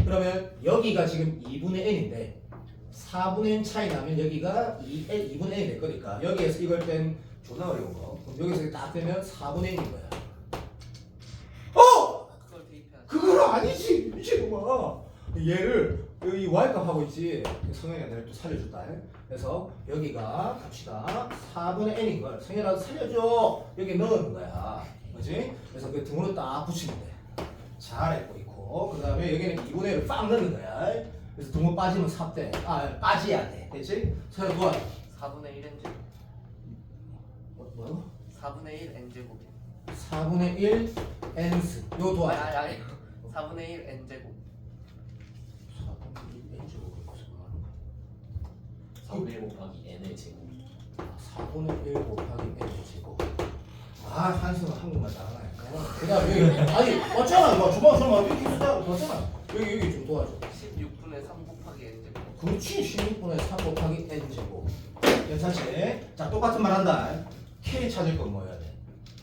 그러면 여기가 지금 2분의 n인데 4분의 n 차이 나면 여기가 2분의 n이 될 거니까 여기에서 이걸 뺀 존나 어려운 거 그럼 여기서 딱 빼면 4분의 n인 거야. 그걸 아니지 미친놈아. 얘를 여기 y값 하고 있지. 성현이가 내가 또 살려줬다. 그래서 여기가 갑시다 4분의 n인 걸 성현아 살려줘 여기 넣는 거야 그렇지? 그래서 그 등으로 딱 붙이면 돼. 잘했고 있고 그 다음에 여기는 2분의 1을 빡 넣는 거야. 그래서 등으로 빠지면 4대 빠지야 돼 됐지? 성현아 도와줘. 4분의 1 n제곱 뭐라고? 4분의 1 n제곱 4분의 1 n스 요 도와줘. 아니 4분의 1 n제곱 4분의 1 n제곱이 무슨 말이야? 4분의 1 곱하기 n의 제곱 4분의 1 곱하기 n 제곱. 한승은 한국말 잘하네. 그 다음에 여기 아니 맞잖아. 뭐 조마 이렇게 쓰자 맞잖아. 여기 좀 도와줘. 16분의 3 곱하기 n제곱 그렇지. 16분의 3 곱하기 n 제곱. 괜찮지? 자 똑같은 말 한다. k 찾을 건 뭐 해야 돼?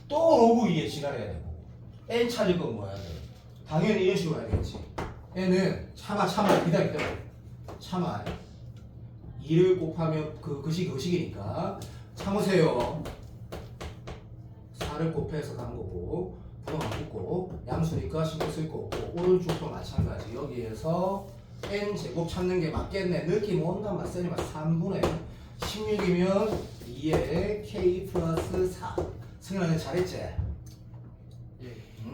또 로그 2에 지랄해야 되고 n 찾을 건 뭐 해야 돼? 당연히 이런 식으로 해야 되겠지. n은 참아 기다려. 참아. 2를 곱하면 그 식이니까 참으세요. 4를 곱해서 가는 거고 부동 안 붙고 양수니까 신경 쓸 거 없고 오른쪽도 마찬가지. 여기에서 n 제곱 찾는 게 맞겠네. 느낌 온단 말씀이니까 3분의 16이면 2에 k 플러스 4. 승현아 잘했지? 예.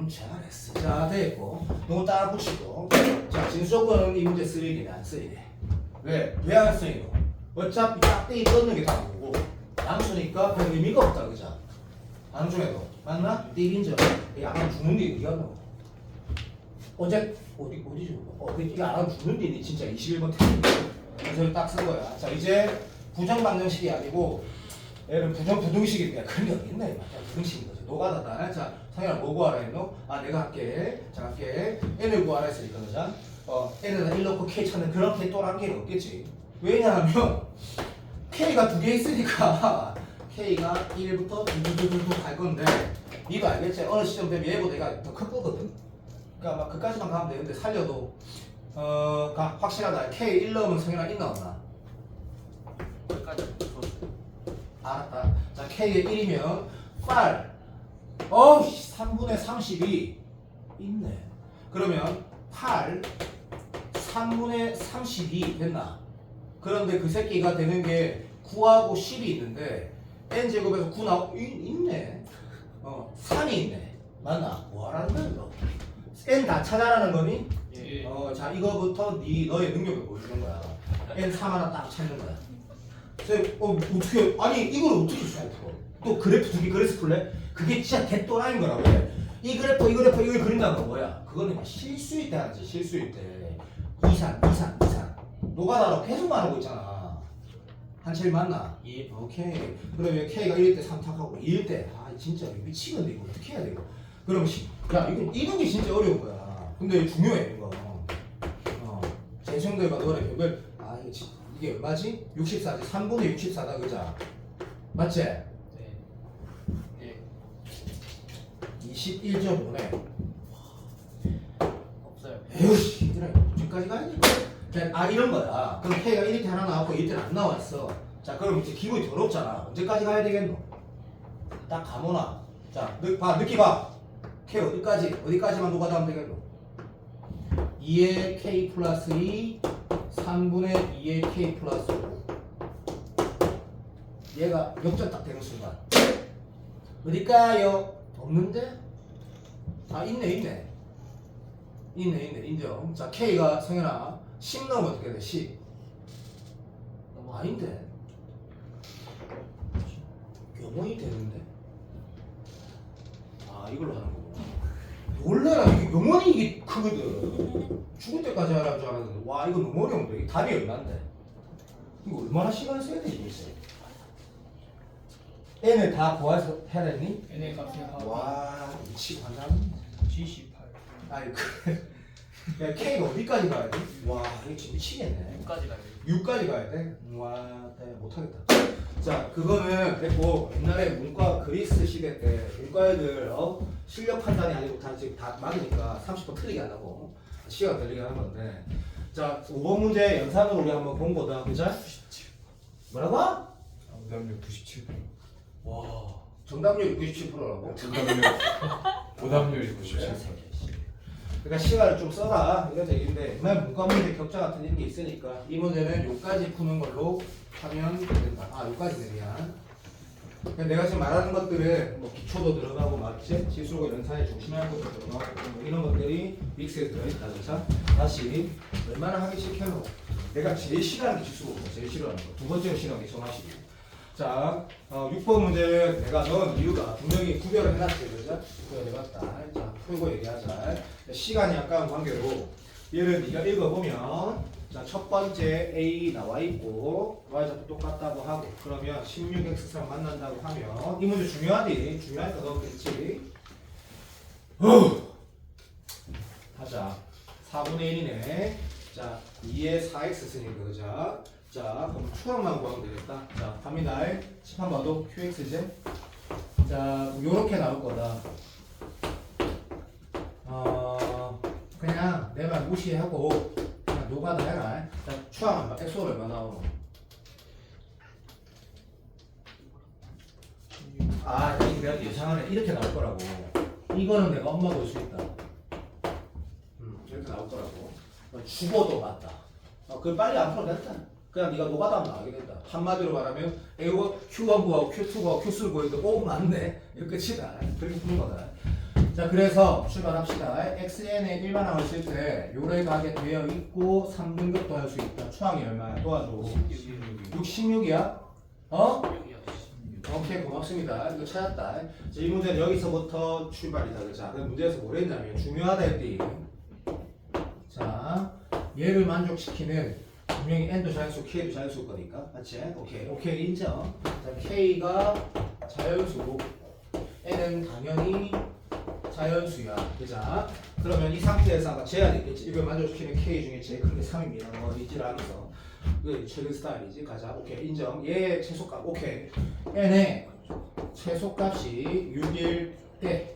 잘했어. 자, 됐고. 이거 따라 붙이고. 자, 진수조건은 이 문제 쓰레기네, 안 쓰이네. 왜? 왜 안 쓰이노? 어차피 짝대기 떴는 게 다 보고. 양수니까 별 의미가 없다, 그죠? 양중에도. 맞나? 띠긴죠? 약간 죽는데 어디 갔노? 어제, 어디지? 이게 안 죽는데, 니 진짜 21번 틀린데. 그래서 딱 쓴 거야. 자, 이제 부정방정식이 아니고, 얘는 부등식인데 그런 게 어딨네. 맞아, 부등식인 거지. 노가다다. 자, 성현아 뭐 구하라 했노? 아, 내가 할게. 자, 할게. n을 구하라 했으니까, 그죠? n에다 1 넣고 k 찾는 그런 k 또란 게는 없겠지. 왜냐하면 k가 두 개 있으니까 k가 1부터 두두두두 갈 건데 니도 알겠지? 어느 시점 되면 얘보다 얘가 더 큰 거거든. 그러니까 막 그까지만 가면 되는데 살려도 확실하다. k 1 넣으면 성현아 1 나오나? 거기까지 줬어요. 알았다. 자, k의 1이면 8. 3분의 32 있네. 그러면 8 3분의 32 됐나? 그런데 그 새끼가 되는 게 9하고 10이 있는데 n제곱에서 9 나오고 있네. 3이 있네. 맞나? 뭐하라는 거야 이거? n 다 찾아라는 거니? 예. 자, 이거부터 너의 능력을 보여주는 거야. n 3 하나 딱 찾는 거야. 쌤, 어떻게, 아니, 이걸 어떻게 써야 돼? 또 그래프 두 개 그래서 풀래? 그게 진짜 개또라인 거라고. 이 그래프, 이걸 그린다는 건 뭐야? 그거는 실수일 때 하지, 실수일 때. 이산. 노가다로 계속 말하고 있잖아. 한철이 맞나? 예. 오케이. 그러면 K가 1일 때 3 탁하고 2일 때, 진짜 미치겠네, 이거 어떻게 해야 돼, 이거? 그럼, 야, 이런 게 진짜 어려운 거야. 근데 중요해, 이거. 재수형들과 너네 벽을, 이게 얼마지? 64지? 3분의 64다, 그자? 맞지? 네. 예. 21.5네. 없어요. 에휴, 얘들아, 언제까지 가야 돼? 이런 거야. 그럼 K가 1일 때 하나 나왔고 2일 때는 안 나왔어. 자, 그럼 이제 기분이 더럽잖아. 언제까지 가야 되겠노? 딱 가모나. 자, 느끼 봐. K 어디까지만 누가 하면 되겠노? 2의 K 플러스 2, 3분의 2의 K 플러스 5. 얘가 역전 딱 되는 순간. 어딜까요? 없는데? 있네. 인정. 자, K가 성현아 10 넣으면 어떻게 돼? 10. 아닌데. 영원이 되는데. 이걸로 하는 거구나. 원래는 이게 영원히 이게 크거든. 죽을 때까지 하라는 줄 알았는데 와, 이거 너무 어려운데. 이게 답이 얼마인데? 이거 얼마나 시간을 써야 되지 이거? n을 다 구해서 해야 되니? n의 값이 와, 미치고 한다는. 78. 아니 그래. 야, K가 어디까지 가야 돼? 와, 이거 진짜 미치겠네. 6까지 가요. 6까지 가야 돼? 와, 못하겠다. 자, 그거는 됐고, 옛날에 문과 그리스 시대 때 문과 애들 실력 판단이 아니고 다 지금 다 막이니까 30번 틀리게 하려고 시간 걸리게 하는 건데. 자, 5번 문제 연산으로 우리 한번 본 거다, 그죠? 뭐라고? 오답률 97%. 와, 정답률 97%라고? 오답률이 97%. 그러니까 시간을 좀 써라 이런 얘기인데, 맨 문과 문제 격자 같은 이런 게 있으니까 이 문제는 요까지 푸는 걸로 하면 된다. 요까지네. 미안. 그러니까 내가 지금 말하는 것들은 뭐 기초도 들어가고 맞지? 지수고 연산에 중심하는 것도 들어가고 뭐 이런 것들이 믹스에 들어있다. 그렇죠? 다시 얼마나 하기 싫겠노? 내가 제일 싫어하는 게 지수고 제일 싫어하는 거. 두 번째로 싫어하는 게 정하시기. 자, 6번 문제는 내가 넣은 이유가 분명히 구별을 해놨지, 그죠? 구별해봤다. 자, 풀고 얘기하자. 시간이 아까운 관계로 얘를 네가 읽어보면, 자, 첫 번째 A 나와 있고 Y좌표 똑같다고 하고, 그러면 16X3 만난다고 하면 이 문제 중요하디? 중요하니까 넣었겠지. 하자. 4분의 1이네. 자, 2에 4X 쓰니까, 그죠? 자, 그럼 추락만 구하면 되겠다. 자, 갑니다. 칠판 봐도 QX제. 자, 요렇게 나올 거다. 그냥 내 말 무시하고 그냥 노가다 해라. 자, 추락만 봐. X로 얼마 나오노? 이거 내가 예상하네. 이렇게 나올 거라고. 이거는 내가 엄마 볼 수 있다. 이렇게 나올 거라고. 죽어도 맞다. 그럼 빨리 안 풀어도 됐다. 그냥 네가 노가다 하면 나가게 된다. 한마디로 말하면 이거 Q1 구하고 Q2 구하고 Q3 구하고 오 맞네. 이거 끝이다. 그렇게 푸는 거다. 자 그래서 출발합시다. xn에 1만 원을 쓸 때 요래 가게 되어 있고 3등급도 할 수 있다. 추항이 얼마야? 도와줘. 66이야? 어? 16이요. 오케이 고맙습니다. 이거 찾았다. 자, 이 문제는 여기서부터 출발이다. 자, 그 문제에서 뭘 했냐면 중요하다 했더니 자 얘를 만족시키는 분명히 n도 자연수, k도 자연수일 거니까 맞지? 오케이 인정. 자, k가 자연수고 n은 당연히 자연수야. 그자? 그러면 이 상태에서 아까 제한이 있겠지. 이걸 만족시키는 k 중에 제일 큰 게 3입니다. 이지를 하면서 그 최근 스타일이지. 가자. 오케이 인정. 얘 최소값 오케이. n의 최소값이 6일 때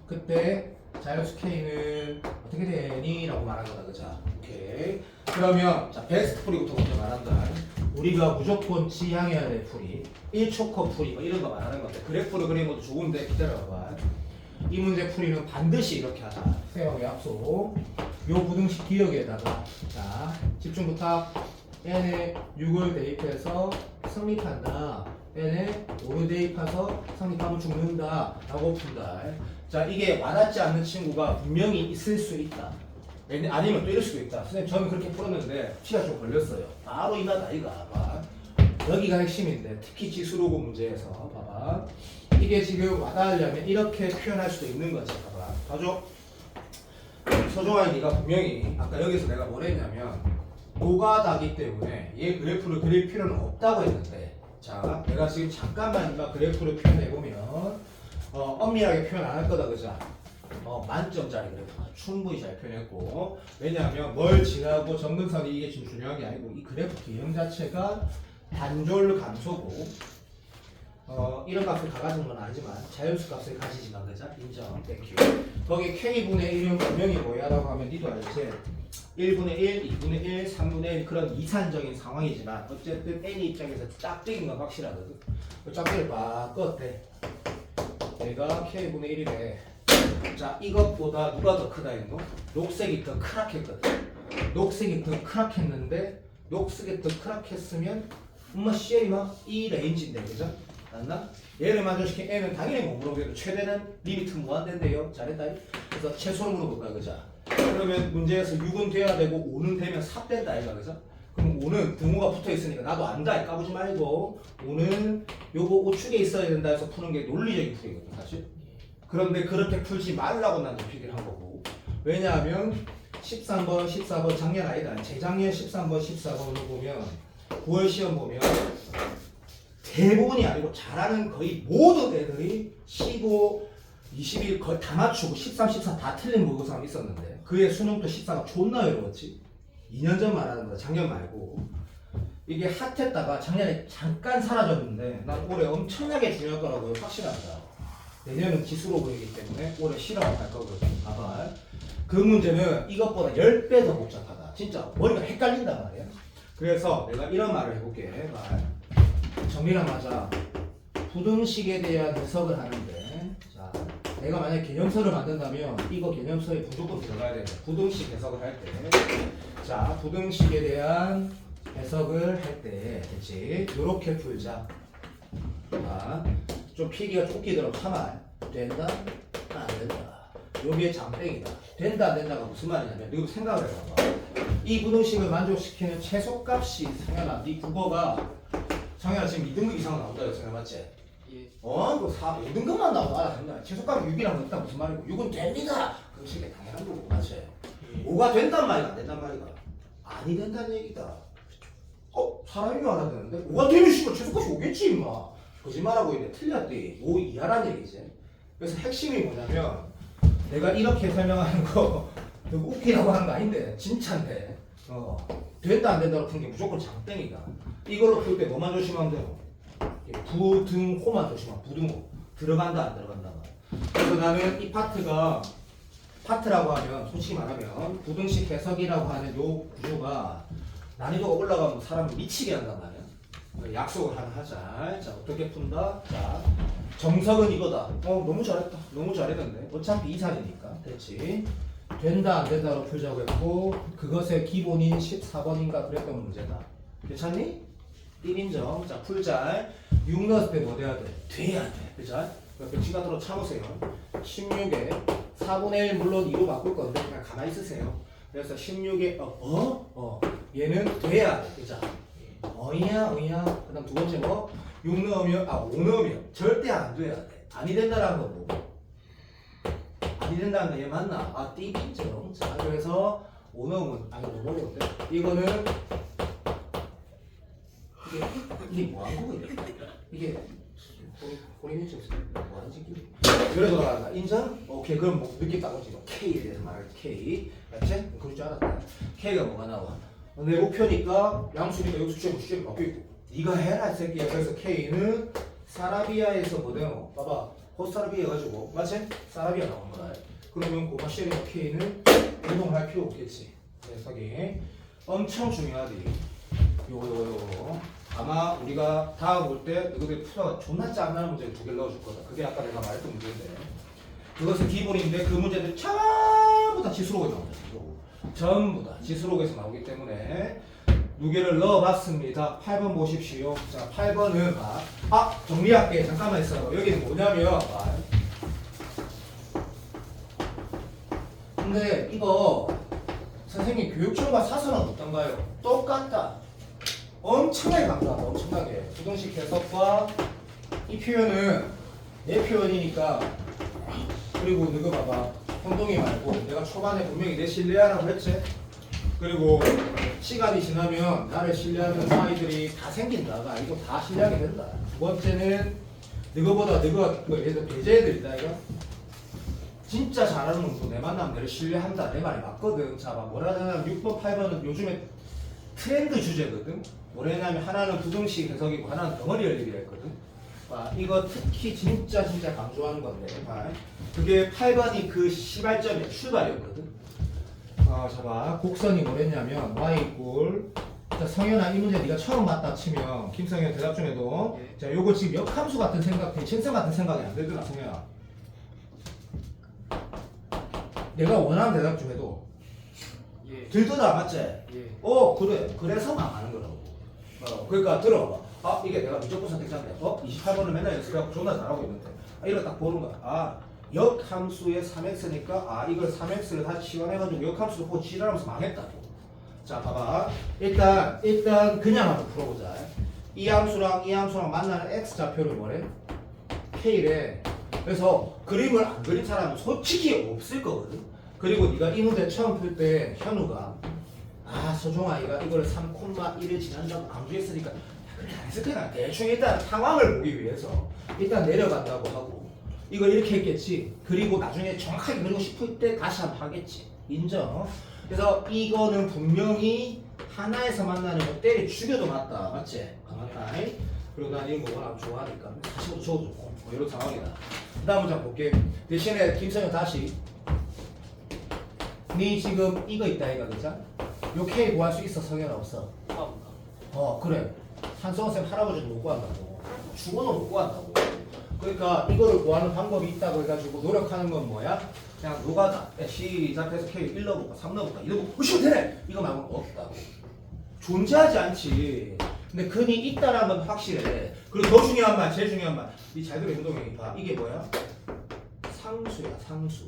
그때 자연수 k는 어떻게 되니? 라고 말한 거다. 그자? 오케이. 그러면 자 베스트 풀이부터 먼저 말한다. 우리가 무조건 지향해야 될 풀이 1초커 풀이 뭐 이런 거 말하는 건데 그래프를 그리는 것도 좋은데 기다려봐. 이 문제 풀이는 반드시 이렇게 하자. 세영의 약속. 요 부등식 기억에다가 자 집중 부탁. n에 6을 대입해서 성립한다. n에 5를 대입해서 성립하면 죽는다. 라고 푼다. 자 이게 와닿지 않는 친구가 분명히 있을 수 있다. 아니면 또 이럴 수도 있다. 선생님 저는 그렇게 풀었는데 피가 좀 걸렸어요. 바로 이마다 이거 봐. 여기가 핵심인데 특히 지수로고 문제에서 봐봐. 이게 지금 와닿으려면 이렇게 표현할 수도 있는 거지. 봐봐. 봐줘. 서종환이 네가 분명히 아까 여기서 내가 뭘 했냐면 노가다기 때문에 얘 그래프를 그릴 필요는 없다고 했는데 자 내가 지금 잠깐만 네가 그래프를 표현해보면 엄밀하게 표현 안 할 거다 그죠? 만점짜리 그래프 충분히 잘 표현했고 왜냐하면 뭘 지나고 점근선이 이게 지금 중요한 게 아니고 이 그래프 기형 자체가 단절 감소고 이런 값을 가가지는 건 아니지만 자연수 값을 가지지만 그죠? 인정. 땡큐. 거기 k분의 1은 분명히 뭐야 라고 하면 니도 알지? 1분의 1, 2분의 1, 3분의 1 그런 이산적인 상황이지만 어쨌든 n 입장에서 짝대기인 건 확실하거든. 그 짝대기를 막 껐대. 얘가 k분의 1이래. 자 이것보다 누가 더 크다 했노? 녹색이 더 크락했거든. 녹색이 더 크락했는데 녹색이 더 크락했으면 엄마 CL이 막 이 레인지인데 그죠? 맞나? 얘를 만족시킨 n은 당연히 못 물어보겠고 최대는 리미트 무한대인데요. 잘했다. 그래서 최소로 물어볼 거야 그죠? 그러면 문제에서 6은 돼야 되고 5는 되면 4 된다 이가 그죠? 그럼 5는 등호가 붙어 있으니까 나도 안다 까부지 말고 5는 요거 우측에 있어야 된다 해서 푸는 게 논리적인 풀이거든 사실. 그런데 그렇게 풀지 말라고 난 도피기를 한 거고 왜냐하면 13번, 14번 작년 아니다. 재작년 13번, 14번을 보면 9월 시험 보면 대부분이 아니고 잘하는 거의 모든 애들이 15, 21 거의 다 맞추고 13, 14 다 틀린 모의고사가 있었는데 그의 수능도 14가 존나 어려웠지. 2년 전 말하는 거다. 작년 말고. 이게 핫했다가 작년에 잠깐 사라졌는데 난 올해 엄청나게 중요할 거라고 확신합니다. 내년은 기수로 보이기 때문에 올해 실험을 할 거거든. 봐봐. 그 문제는 이것보다 10배 더 복잡하다. 진짜 머리가 헷갈린단 말이야. 그래서 내가 이런 말을 해볼게. 정리랑 맞아. 부등식에 대한 해석을 하는데 자, 내가 만약에 개념서를 만든다면 이거 개념서에 무조건 들어가야 돼. 부등식 해석을 할 때. 자, 부등식에 대한 해석을 할 때, 그치? 요렇게 풀자. 자, 좀 필기가 쫓기더라도 참아. 된다? 안 된다. 여기에 장땡이다. 된다, 안 된다가 무슨 말이냐면, 이거 생각을 해봐봐. 이 부등식을 만족시키는 최소값이 성현아, 네 국어가 성현아 지금 2등급 이상 나온다 했잖아, 맞지? 예. 이거 5등급만 나와도 알아듣는다. 최소값 6이라는 건 일단 무슨 말이고, 6은 됩니다! 그 식의 당연한 거고, 맞지? 5가 된단 말이가 안 된단 말이가 아니 된다는 얘기다. 사람이 알아듣는데 5가 되면 씨발 최소값이 오겠지 임마. 거짓말하고 있네. 틀렸대. 5 이하란 얘기지. 그래서 핵심이 뭐냐면 내가 이렇게 설명하는 거 너무 웃기라고 하는 거 아닌데 진짜인데 된다 안 된다로 푸는 게 무조건 장땡이다. 이걸로 풀 때 뭐만 조심하면 돼요? 부등호만 조심하면 부등호. 들어간다 안 들어간다. 그래서 나는 이 파트라고 하면 솔직히 말하면 부등식 해석이라고 하는 요 구조가 난이도가 올라가면 사람을 미치게 한단 말이야. 약속을 하나 하자. 자 어떻게 푼다? 자 정석은 이거다. 너무 잘했다. 너무 잘했는데 어차피 이산이니까 됐지. 된다 안 된다로 풀자고 했고 그것의 기본인 14번인가 그랬던 문제다. 괜찮니? 1인정. 자, 풀자. 6 넣었을 때 뭐 돼야 돼? 돼야 돼. 그죠? 백신 같은 거 참으세요. 16에 4분의 1 물론 2로 바꿀 건데 그냥 가만히 있으세요. 그래서 16에 얘는 돼야 돼. 그죠? 어이야. 그 다음 두 번째 뭐? 6 넣으면 5 넣으면 절대 안 돼야 돼. 아니 된다라는 건 뭐고? 아니 된다는 거 얘 맞나? 띠인정. 자, 그래서 5 넣으면 이거 너무 어려운데? 이거는 이게 뭐 하는 거야? 이게 고리는 좀 뭐하는 짓기? 그래서 나간다. 인정? 오케이. 그럼 뭐 느낌 딱 오지. K에 대해서 말할 때 K. 맞지? 그럴 줄 알았다. K가 뭐가 나와? 내 목표니까 양수니까 여기서 주제가 바뀌고 있고. 네가 해라 이 새끼야. 그래서 K는 사라비아에서 뭐 되노? 봐봐. 호스타라비아 해가지고 맞지? 사라비아 나온 거야. 그러면 고마시리아 K는 이동할 필요 없겠지. 그래서 이게 엄청 중요하지. 요거. 아마 우리가 다음 올 때 너희들 풀어가 존나 짱나는 문제를 2개를 넣어줄 거다. 그게 아까 내가 말했던 문제인데 그것은 기본인데 그 문제들 전부 다 지수록에서 나옵니다. 전부 다 지수록에서 나오기 때문에 2개를 넣어봤습니다. 8번 보십시오. 자, 8번은 정리할게. 잠깐만 있어요. 여기는 뭐냐면 근데 이거 선생님 교육청과 사설은 어떤가요? 똑같다. 엄청나게 강조한다. 엄청나게. 부등식 해석과 이 표현은 내 표현이니까 그리고 너거 봐봐. 행동이 말고 내가 초반에 분명히 내 신뢰하라고 했지. 그리고 시간이 지나면 나를 신뢰하는 아이들이 다 생긴다가 이거 다 신뢰하게 된다. 두 번째는 너거보다 너가 예를 들어 배제애들이다 이거. 진짜 잘하는 놈도 내 만나면 내를 신뢰한다. 내 말이 맞거든. 자, 뭐라 하냐면 6번, 8번은 요즘에 트렌드 주제거든. 뭐냐면 하나는 부등식 해석이고 하나는 덩어리 열리기라 했거든. 이거 특히 진짜 강조하는 건데 그게 8번이 그 시발점의 출발이었거든. 봐봐. 곡선이 뭐랬냐면 y 이꼴 자, 성현아 이 문제 네가 처음 봤다 치면 김성현 대답 중에도 자, 요거 지금 역함수 같은 생각, 대칭성 같은 생각이 안 되더라 성현아. 내가 원하는 대답 중에도 예. 들더라 맞지? 예. 그래. 그래서 망하는 거라고. 그러니까 들어봐. 이게 내가 무조건 선택자인데 28번을 맨날 연습해갖고 존나 잘하고 있는데 이걸 딱 보는 거야. 역함수의 3x니까 이걸 3x를 다시 치환해가지고 역함수를 보고 지랄하면서 망했다고. 자, 봐봐. 일단 그냥 한번 풀어보자. 이 함수랑 이 함수랑 만나는 x 좌표를 뭐래? k래. 그래서 그림을 안 그린 사람은 솔직히 없을 거거든. 그리고 네가 이 문제 처음 풀 때 현우가 서종아 이거를 3,1을 지난다고 강조했으니까 그래 안 했을 거야. 대충 일단 상황을 보기 위해서 일단 내려간다고 하고 이걸 이렇게 했겠지. 그리고 나중에 정확하게 그리고 싶을 때 다시 한번 하겠지. 인정. 그래서 이거는 분명히 하나에서 만나는 거 때려 죽여도 맞다. 맞지? 맞다. 그리고 난 이런 거 워낙 좋아하니까 다시 또 적어줘. 이런 상황이다. 그 다음 문제 볼게. 대신에 김성현 다시 네 지금 이거 있다 이거 그죠? 요 K 구할 수 있어 성현아 없어? 그래. 한성원 쌤 할아버지도 못 구한다고. 죽어도 못 구한다고. 그러니까 이거를 구하는 방법이 있다고 해가지고 노력하는 건 뭐야? 그냥 노가다. 시작해서 K 1 넣어볼까 3 넣어볼까 2 넣어볼까 으쌰 되네! 이거 말고는 없다고. 존재하지 않지. 근데 근이 있다라는 건 확실해. 그리고 더 중요한 말, 제일 중요한 말. 이 잘 들어 운동이 봐. 이게 뭐야? 상수야 상수.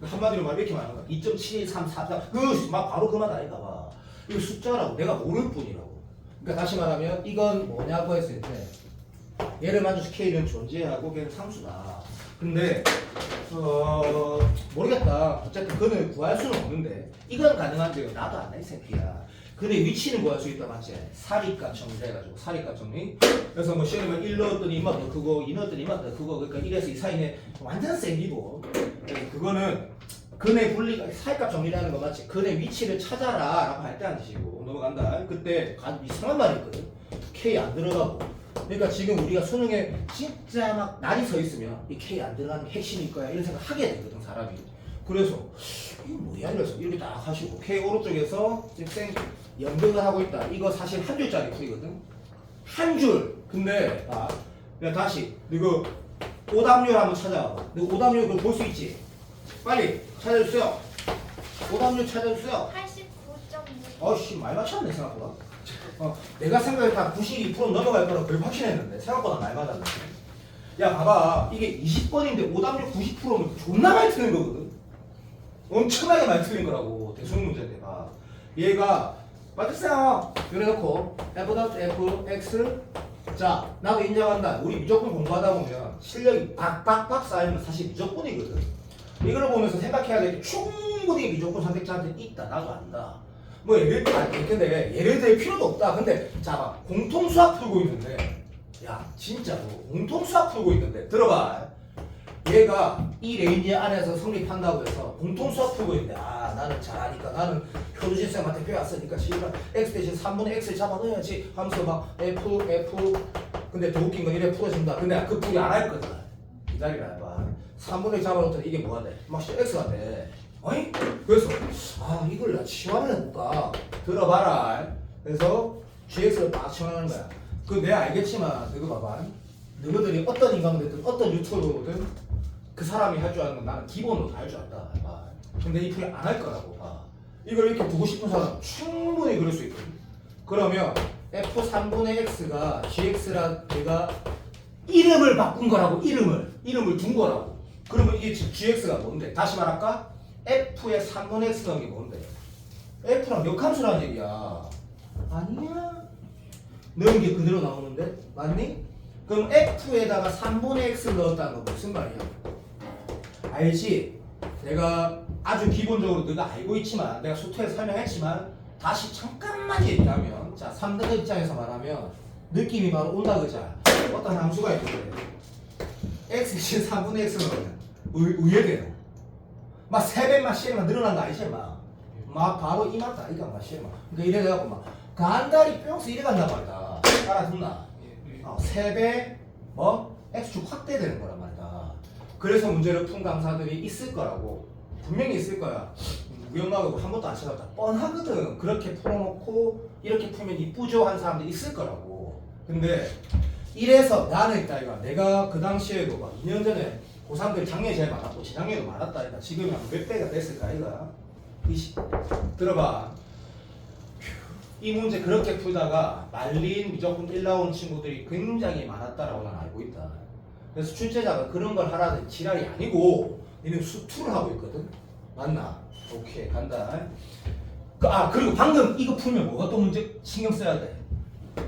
한마디로 말 이렇게 말하는 거야. 2.7134. 막 바로 그만 아닌가 봐. 이거 숫자라고 내가 모를 뿐이라고. 그러니까 다시 말하면 이건 뭐냐고 했을 때 얘를 만져서 K는 존재하고 걔는 상수다. 근데 모르겠다. 어쨌든 그는 구할 수는 없는데 이건 가능한데요. 나도 안 해 이 새끼야. 근데 위치는 구할 수 있다 맞지? 사리값 정리해가지고 사리값 정리. 그래서 뭐 시험이면 1 넣었더니 이만 더 크고 2 넣었더니 이만 더 크고 그러니까 1에서 이 사이는 완전 생기고. 그거는 근의 분리가 사이값 정리라는 거 맞지? 근의 위치를 찾아라 라고 할 때 안 드시고 넘어간다. 그때 이상한 말이 있거든. K 안 들어가고. 그러니까 지금 우리가 수능에 진짜 막 날이 서 있으면 이 K 안 들어가는 게 핵심일 거야 이런 생각 하게 되거든 사람이. 그래서 이게 뭐야 이래서 이렇게 딱 하시고 K 오른쪽에서 쌩 연극을 하고 있다. 이거 사실 한 줄짜리 풀이거든. 한 줄. 근데 야 다시 이거 오답률 한번 찾아봐. 너 오답률 그걸 볼 수 있지? 빨리 찾아주세요. 오답률 찾아주세요. 89.6. 어씨 많이 맞췄네 생각보다. 내가 생각했다 92% 넘어갈 거라고 거의 확신했는데 생각보다 많이 맞았네. 야 봐봐 이게 20번인데 오답률 90%면 존나 많이 틀린 거거든. 엄청나게 많이 틀린 거라고 대수능 문제인데 봐. 얘가 맞았어요. 이래놓고 f.f x 자 나도 인정한다. 우리 무조건 공부하다 보면 실력이 박박박 쌓이면 사실 무조건이거든. 이걸 보면서 생각해야 될 게 충분히 무조건 선택자한테 있다. 나도 안다. 뭐 예를 근데 예를 들 필요도 없다. 근데 자봐 공통 수학 풀고 있는데 야 진짜로 공통 수학 풀고 있는데 들어봐. 얘가 이 레인지 안에서 성립한다고 해서 공통 수학 풀고 있는데 아 나는 잘하니까 나는 효주진 쌤한테 배웠으니까 씨발 x 대신 3분의 x를 잡아넣어야지 하면서 막 f 근데 더 웃긴 건 이래 풀어진다. 근데 그 풀이 안 할 거다. 기다리라 해봐. 3분의 잡아놓더니 이게 뭐가 돼? 막 x가 돼. 어이? 그래서 아 이걸 나 치환을 해볼까? 들어봐라. 그래서 gx를 딱 치환하는 거야. 그 내가 알겠지만 너거 봐봐. 너희들이 어떤 인간이든 어떤 유튜버든 그 사람이 할 줄 아는 건 나는 기본으로 다 할 줄 안다. 봐. 근데 이 풀이 안 할 거라고 봐. 이걸 이렇게 두고 싶은 사람 충분히 그럴 수 있거든. 그러면 f3분의 x가 gx라 내가 이름을 바꾼 거라고. 이름을 둔 거라고. 그러면 이게 gx가 뭔데? 다시 말할까? f의 3분의 x라는 게 뭔데? f랑 역함수라는 얘기야. 아니야. 넣은 게 그대로 나오는데? 맞니? 그럼 f에다가 3분의 x를 넣었다는 건 무슨 말이야? 알지? 내가 아주 기본적으로 너가 알고 있지만 내가 수트에서 설명했지만 다시 잠깐만 얘기하면 자 3등급 입장에서 말하면 느낌이 바로 온다 그자. 어떤 함수가 있는데 x 대신 3분의 x는 의외돼요. 막 3배만 시에만 늘어난 거 아니지? 막 바로 이만다 이거 막 시에만. 그러니까 이래갖고 막 간다리 뿅스 이래 간단 말이다. 알아듣나? 3배 뭐 x축 확대되는 거란 말이다. 그래서 문제를 푼 강사들이 있을 거라고. 분명히 있을 거야. 무영하고 한 번도 안 찾아봤다. 뻔하거든. 그렇게 풀어놓고 이렇게 풀면 이쁘죠 한 사람들이 있을 거라고. 근데 이래서 나는 있다 이거. 내가 그 당시에도 막 2년 전에 고3들이 작년에 제일 많았고 재작년에도 많았다 이거. 지금이 한 몇 배가 됐을까 이거. 들어봐. 이 문제 그렇게 풀다가 말린 무조건 1 나오는 친구들이 굉장히 많았다라고 난 알고 있다. 그래서 출제자가 그런 걸 하라는 지랄이 아니고 얘는 수투를 하고 있거든. 맞나? 오케이 간다. 그리고 방금 이거 풀면 뭐가 또 문제 신경 써야 돼?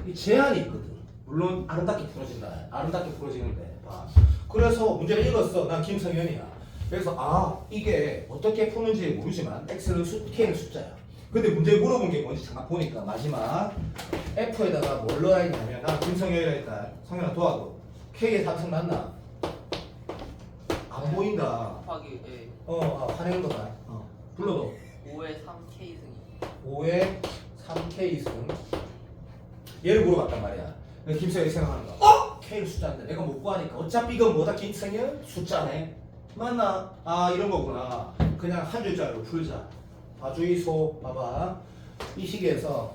이 제한이 있거든. 물론 아름답게 풀어진다. 아름답게 풀어지는데 봐. 그래서 문제를 읽었어. 난 김성현이야. 그래서 이게 어떻게 푸는지 모르지만 x는 k는 숫자야. 근데 문제 물어본 게 뭔지 잠깐 보니까 마지막 f에다가 뭘 넣어야 했냐면 난 김성현이라니까 성현아 도와줘. k의 상승 맞나? 안 보인다. 곱하기 예. 화내는 거다. 불러봐. 5의 3k 승이 5의 3k 승. 얘를 물어봤단 말이야. 그래서 김성현이 생각하는 거야. k는 숫자인데 내가 못 구하니까 어차피 이건 뭐다 김성현? 숫자네. 맞나? 이런 거구나. 그냥 한 줄짜리로 풀자. 봐주이소. 봐봐. 이 시기에서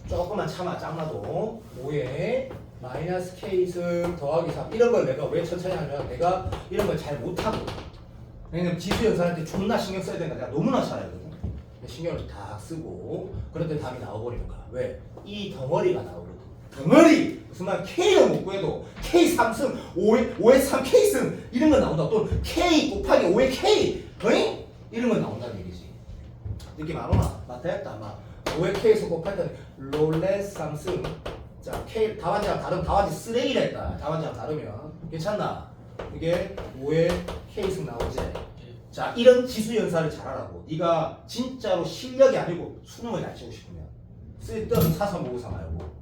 조금만 참아. 짱나도 5에 마이너스 k승 더하기 3 이런 걸 내가 왜 천천히 하냐면 내가 이런 걸 잘 못하고 왜냐면 지수 연산할 때 존나 신경 써야 되니까 내가 너무나 잘 알거든. 신경을 다 쓰고 그럴 때 답이 나와버리는 거야. 왜? 이 덩어리가 나오거든. 덩어리! 무슨 말 k를 못 구해도 k 3승 5에 3k승 이런 거 나온다. 또는 k 곱하기 5의 k 어이? 이런 거 나온다는 얘기지. 느낌 안 오나? 맞다 아마 5의 k에서 곱했더니 롤렛 3승 자 k 답안지랑 다르면 답안지 쓰레기라 했다. 답안지랑 다르면 괜찮나? 이게 5의 k승 나오지. 자 이런 지수 연산을 잘하라고. 네가 진짜로 실력이 아니고 수능을 잘 치고 싶으면 쓸데없는 사서모의사 말고.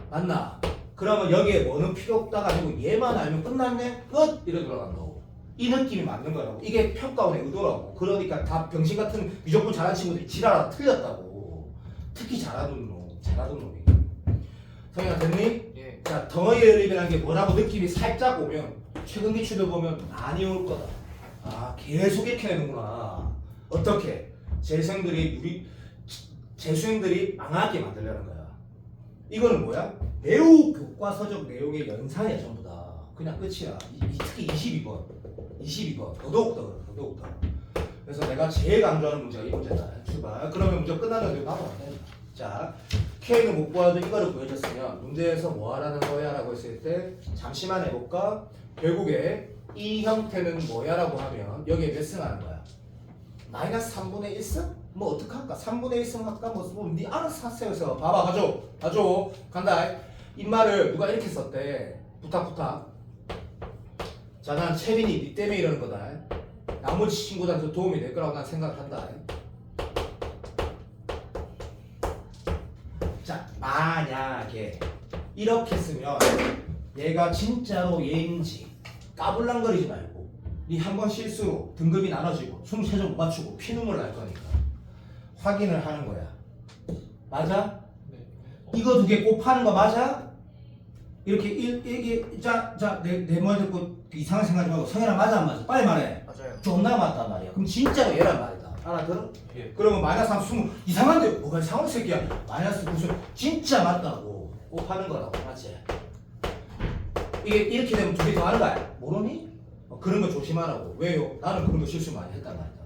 맞나? 그러면 여기에 뭐는 필요 없다가 아니고 얘만 알면 끝났네? 끝! 이래 돌아간다고. 이 느낌이 맞는 거라고. 이게 평가원의 의도라고. 그러니까 다 병신 같은 무조건 잘하는 친구들이 지랄하다 틀렸다고. 특히 잘하는 놈이. 성현아 됐니? 예. 자 덩어리 연립이라는 게 뭐라고 느낌이 살짝 오면 최근 기출을 보면 많이 올 거다. 계속 이렇게 내는구나. 어떻게? 재수생들이 망하게 만들려는 거야. 이거는 뭐야? 매우 교과서적 내용의 연산이야 전부 다. 그냥 끝이야. 특히 22번 더더욱 더. 그래서 내가 제일 강조하는 문제가 이 문제다. 출발. 그러면 문제 끝나는데 나도 안 돼. 자, K는 못 구하도 이거를 구해줬으면 문제에서 뭐 하라는 거야 라고 했을 때 잠시만 해볼까? 결국에 이 형태는 뭐야 라고 하면 여기에 몇 승 하는 거야? 마이너스 3분의 1승? 뭐 어떡할까? 3분의 1승 할까? 네 알아서 하세요. 그래서 봐봐 가져 간다. 이 말을 누가 이렇게 썼대. 부탁. 자, 난 채빈이 니 때문에 이러는 거다. 나머지 친구들한테 도움이 될 거라고 난 생각한다. 자, 만약에 이렇게 쓰면 얘가 진짜로 얘인지 까불랑거리지 말고 니 한 번 실수로 등급이 나눠지고 숨 최저 못 맞추고 피눈물 날 거니까 확인을 하는 거야. 맞아? 네. 이거 두 개 곱하는 거 맞아? 이렇게 이게 내 말 듣고 이상한 생각하지 말고 성현아 맞아 안 맞아? 빨리 말해. 맞아요. 존나 맞단 말이야. 그럼 진짜로 얘란 말이다. 알아들어? 예. 그러면 마이너스 20 이상한데 뭐가 이상한 새끼야. 마이너스 90 진짜 맞다고 곱하는 거라고. 맞지? 이게 이렇게 되면 두 개 더 하는 거야. 모르니? 그런 거 조심하라고. 왜요? 나는 그런 거 실수 많이 했단 말이다.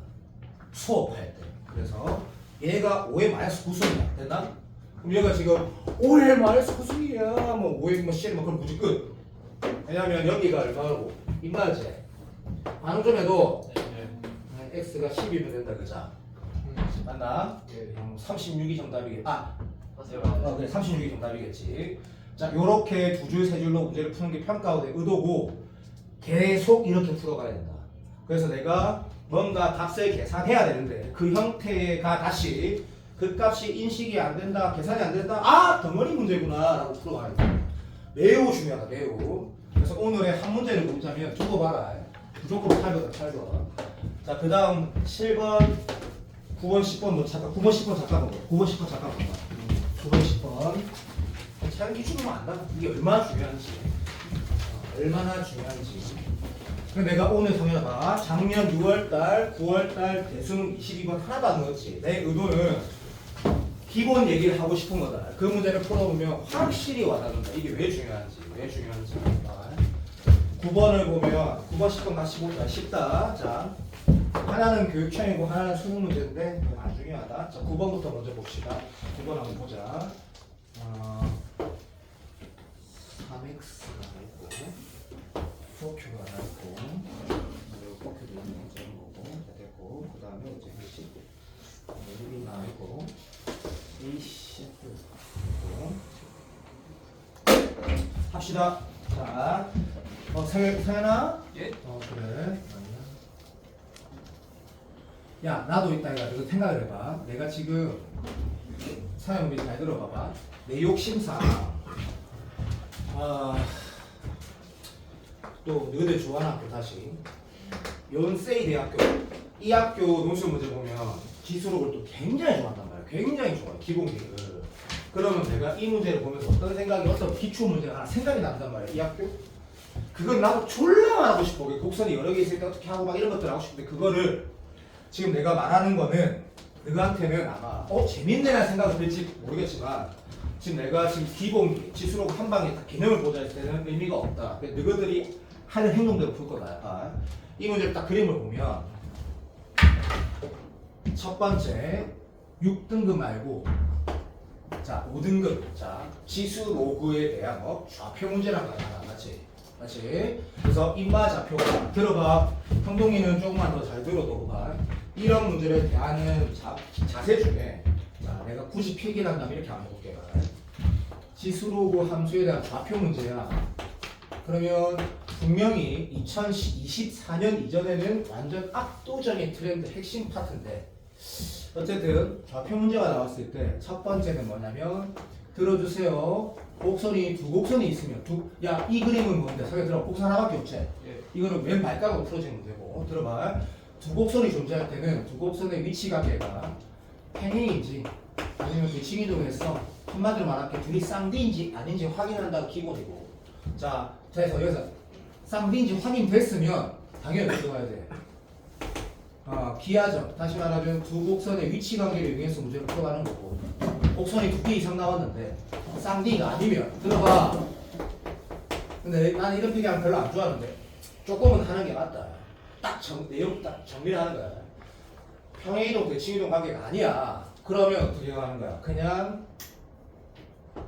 수업할 때. 그래서 얘가 5의 마이너스 9승이야. 됐나? 그럼 얘가 지금 5의 마이너스 9승이야. 뭐 5의 뭐 C 뭐 그럼 무지 끝. 왜냐면 여기가 얼마고? 인마제. 반응 좀 해도 네. x가 10이면 된다. 그자? 맞나? 예. 36이 정답이겠지. 맞아요. 그래 36이 정답이겠지. 자, 요렇게 두 줄 세 줄로 문제를 푸는 게 평가원의 의도고 계속 이렇게 풀어가야 된다. 그래서 내가 뭔가 값을 계산해야 되는데 그 형태가 다시 그 값이 인식이 안 된다, 계산이 안 된다. 아, 덩어리 문제구나 라고 풀어가야 돼. 매우 중요하다. 매우. 그래서 오늘의 한 문제를 보자면 두고 봐라. 무조건 8번이다. 8번. 자, 그 다음 7번 9번 10번 뭐 잠깐 9번 10번 잠깐 보고 9번 10번 잠깐 보고 9번 10번 참 기준으로 안다. 이게 얼마나 중요한지 얼마나 중요한지. 근데 내가 오늘 성현아 봐. 작년 6월달 9월달 대수능 22번 하나도 안 넣었지. 내 의도는 기본 얘기를 하고 싶은 거다. 그 문제를 풀어보면 확실히 와닿는다. 이게 왜 중요한지 9번을 보면 9번 10번 같이 보자. 쉽다. 자, 하나는 교육청이고 하나는 수능 문제인데 안 중요하다. 자, 9번부터 먼저 봅시다. 9번 한번 보자. 3x가 있고 수학표가 하나 있고 수학표도 있는 문제인 거고 자, 됐고 그 다음에 이제 글씨 여기 나와 있고 A씨 합시다. 자, 성현아? 예? 그래. 야, 나도 있다 이거 이거 생각을 해봐. 내가 지금 사연 우리 잘 들어봐봐. 내 욕심상 또 너희들 좋아하는 학교 다시 연세이 대학교 이 학교 논술 문제 보면 기술록을 또 굉장히 좋아한단 말이야. 굉장히 좋아 기본기를. 그러면 내가 이 문제를 보면서 어떤 생각이 어떤 기출 문제가 하나 생각이 난단 말이야. 이 학교 그건 나도 졸라 하고 싶어. 곡선이 여러 개 있을 때 어떻게 하고 막 이런 것들 하고 싶은데 그거를 지금 내가 말하는 거는 너한테는 아마 재밌네라는 생각이 들지 모르겠지만 지금 내가 지금 기본기 지수록 한 방에 다 개념을 보자 했을 때는 의미가 없다. 너희들이 하는 행동대로 풀 거다. 약간. 이 문제를 딱 그림을 보면 첫 번째 6등급 말고 자 5등급 자 지수 로그에 대한 좌표 문제란 말이야. 맞지? 그래서 인마 좌표가 들어봐. 형동이는 조금만 더 잘 들어도 봐. 이런 문제를 대하는 자세 중에 자 내가 굳이 필기를 한다면 이렇게 한번 해볼게. 지수로그 함수에 대한 좌표 문제야. 그러면 분명히 2024년 이전에는 완전 압도적인 트렌드 핵심 파트인데 어쨌든 좌표 문제가 나왔을 때 첫 번째는 뭐냐면 들어주세요. 곡선이 두 곡선이 있으면 야 이 그림은 뭔데? 설계 들어. 곡선 하나밖에 없지? 예. 이거는 왼 발가락으로 풀어지는 문제고 들어봐. 두 곡선이 존재할 때는 두 곡선의 위치 관계가 평행인지 아니면 대칭이동해서 한마디로 말할게 둘이 쌍디인지 아닌지 확인한다가 기본이고 자 그래서 여기서 쌍디인지 확인됐으면 당연히 들어가야 돼. 기하점 다시 말하면 두 곡선의 위치 관계를 이용해서 문제를 풀어가는 거고 곡선이 두 개 이상 나왔는데 쌍디가 아니면 들어봐. 근데 나는 이런 표기하면 별로 안 좋아하는데 조금은 하는 게 맞다. 내용 딱 정리를 하는 거야. 평행이동 대칭이동 관계가 아니야. 그러면 어떻게 가는 거야? 그냥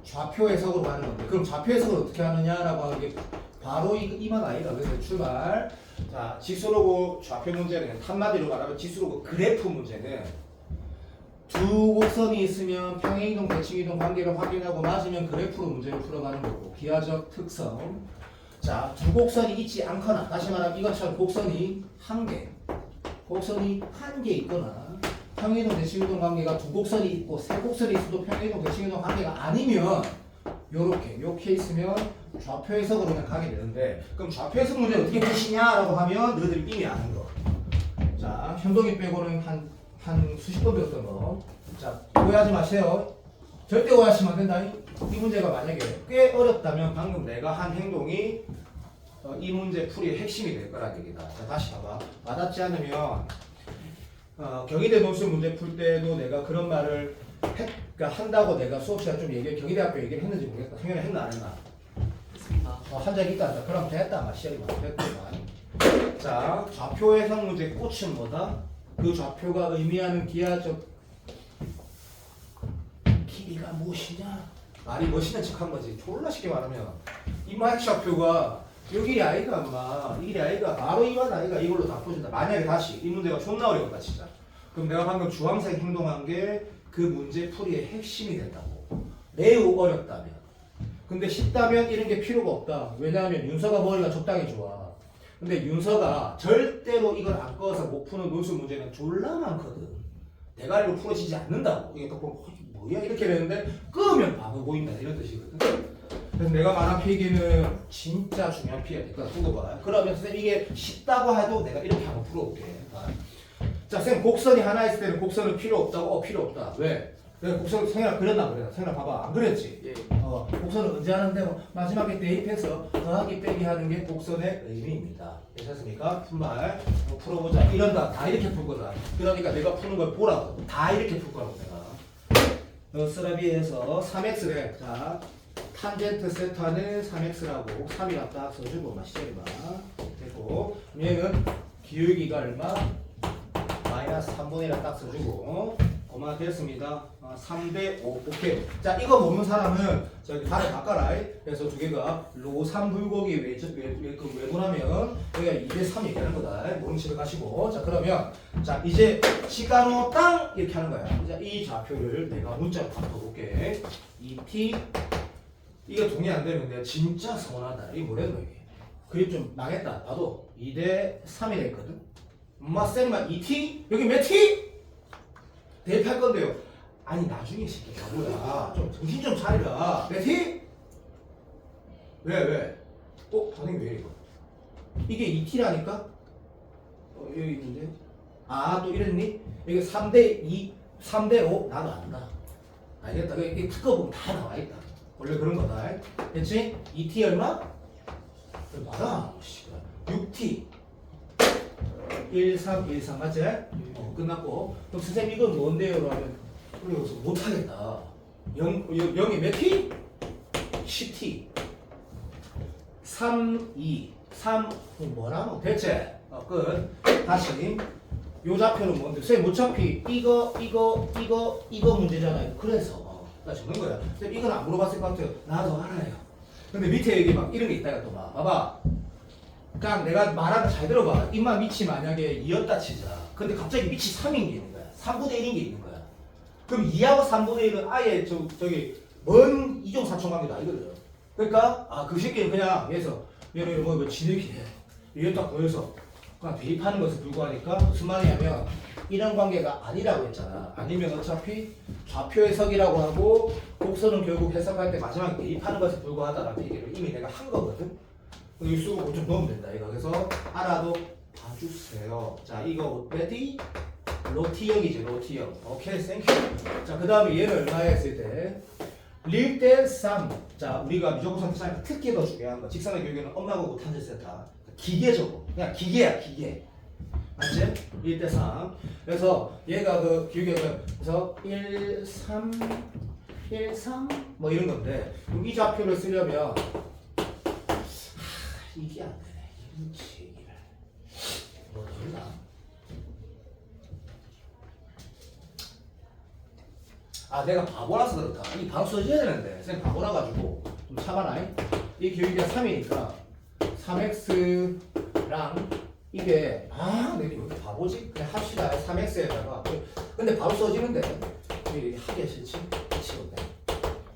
좌표 해석으로 가는 건데 그럼 좌표 해석을 어떻게 하느냐라고 하는 게 바로 이만 아이가. 그래서 출발. 자, 지수로고 좌표 문제는 한마디로 말하면 지수로고 그래프 문제는 두 곡선이 있으면 평행이동, 대칭이동 관계를 확인하고 맞으면 그래프로 문제를 풀어가는 거고 기하적 특성. 자, 두 곡선이 있지 않거나 다시 말하면 이것처럼 곡선이 한 개 있거나 평행이동, 대칭이동 관계가 두 곡선이 있고 세 곡선이 있어도 평행이동, 대칭이동 관계가 아니면 요렇게 요 케이스면 좌표 해석으로 그냥 가게 되는데 그럼 좌표 해석 문제 어떻게 푸시냐라고 하면 너희들이 이미 아는 거. 자, 현동이 빼고는 한 수십 번 배웠던 거. 자, 오해하지 마세요. 절대 오해하시면 안 된다. 이 문제가 만약에 꽤 어렵다면 방금 내가 한 행동이 이 문제 풀이의 핵심이 될 거라는 얘기다. 자, 다시 봐봐. 와닿지 않으면 경희대 논술 문제 풀 때도 내가 그런 말을 그러니까 한다고 내가 수업 시간 좀 경희대학교 얘기를 했는지 모르겠다. 성현이 했나 안 했나? 됐습니다. 한 적 있다. 한다. 그럼 됐다. 막 시험이 됐구만. 자, 좌표 해석 문제 꽃은 뭐다? 그 좌표가 의미하는 기하적 길이가 무엇이냐? 말이 멋있는 척한 거지. 졸라 쉽게 말하면 이 마이크 좌표가 요 길이 아이가 엄마 이 길이 아이가 바로 이만 아이가 이걸로 다 풀어준다. 만약에 다시 이 문제가 존나 어려웠다 진짜. 그럼 내가 방금 주황색 행동한 게 그 문제 풀이의 핵심이 된다고. 매우 어렵다면. 근데 쉽다면 이런 게 필요가 없다. 왜냐하면 윤서가 머리가 적당히 좋아. 근데 윤서가 절대로 이걸 안 꺼서 못 푸는 논술 문제는 졸라 많거든. 대가리로 풀어지지 않는다고. 이게 딱 보면 뭐야 이렇게 되는데 끄면 바보 보인다 이런 뜻이거든. 그래서 내가 말한 필기는 진짜 중요한 필기야. 그러니까 두고 봐. 그러면 선생님 이게 쉽다고 해도 내가 이렇게 한번 풀어볼게. 자, 쌤 곡선이 하나 있을 때는 곡선은 필요 없다고? 필요 없다. 왜? 내가 곡선 생각 그렸나 그래? 생각 봐봐. 안 그랬지? 예. 곡선은 언제 하는데 뭐 마지막에 대입해서 더하기 빼기 하는 게 곡선의 의미입니다. 괜찮습니까? 분말 풀어보자. 이런다. 다 이렇게 풀 거다. 그러니까 내가 푸는 걸 보라고. 다 이렇게 풀 거라고 내가. 쓰라비에서 3x래. 자, 탄젠트 세타는 3x라고 3이랑 딱 써주고 마시자리 봐. 됐고 얘는 기울기가 얼마? 마이너스 3분의 1을 딱 써주고 그만 됐습니다. 3대 5 오케이. 자, 이거 모르는 사람은 저기 발을 바꿔라. 그래서 두 개가 로3 불고기 외분하면 여기가 2대 3 얘기하는 거다. 모르는 집에 가시고. 자, 그러면 자 이제 시간으로 땅 이렇게 하는 거야. 자, 이 좌표를 내가 문자로 바꿔볼게. 2t 이거 동의 안 되면 내가 진짜 서운하다. 이게 뭐래도 이게 그림 좀 망했다. 봐도 2대 3이 됐거든. 엄마 쌤만 2t? 여기 몇 t? 대입할 건데요. 아니 나중에 시켜 바보야. 좀 정신 좀 차리라. 몇 t? 왜? 선생님 왜 이거? 이게 2t라니까? 여기 있는데? 또 이랬니? 이게 3대 2, 3대 5? 나도 안다. 알겠다. 이게 특허 보면 다 나와있다. 원래 그런 거다. 됐지? 2t 얼마? 봐라. 6t 1313 맞지? 끝났고 그럼 선생님 이건 뭔데요? 하면 우리 여기서 못하겠다. 0이 몇 t? 10t 3, 2 3 뭐라노 대체? 끝. 다시 요 좌표는 뭔데? 선생님 어차피 이거 문제잖아요. 그래서 나 적는 거야. 선생님 이건 안 물어봤을 것 같아요. 나도 알아요. 근데 밑에 여기 막 이런 게 있다가 또 봐봐. 그냥 내가 말하는 거 잘 들어봐. 인마 밑이 만약에 2였다 치자. 근데 갑자기 밑이 3인 게 있는 거야. 3분의 1인 게 있는 거야. 그럼 2하고 3분의 1은 아예 저기 먼 이종사촌 관계도 아니거든. 그러니까 그 새끼는 그냥 얘에서 얘는 뭐 지들끼리 해. 이게 딱 보여서 그냥 대입하는 것에 불과하니까 무슨 말이냐면 이런 관계가 아니라고 했잖아. 아니면 어차피 좌표 해석이라고 하고 곡선은 결국 해석할 때 마지막에 대입하는 것에 불과하다라는 얘기를 이미 내가 한 거거든. 여기 쓰고 좀 넣으면 된다 이거. 그래서 알아도 봐주세요. 자, 이거 레디? 로티형이지 로티형. 오케이, 땡큐. 자, 그 다음에 얘를 얼마에 했을 때 릴대 3. 자, 우리가 미적분 선택사니까 특히 더 중요한 거. 직선의 교육에는 엄마고 탄젠 세타. 기계적으로 그냥 기계야 기계. 맞지? 1대 3. 그래서 얘가 그 기울기가 그래서 1, 3, 1, 3 뭐 이런 건데 그럼 이 좌표를 쓰려면 이게 안 되네. 이렇게 얘기를. 뭐 되나? 아 내가 바보라서 그렇다. 이 바로 써줘야 되는데 쌤 바보라 가지고 좀 참아라. 이 교육이 3이니까 3x랑 이게 내가 이렇게 바보지? 그냥 합시다. 3x에다가 근데 바로 써지는데 이게 하기가 싫지? 미치겠네.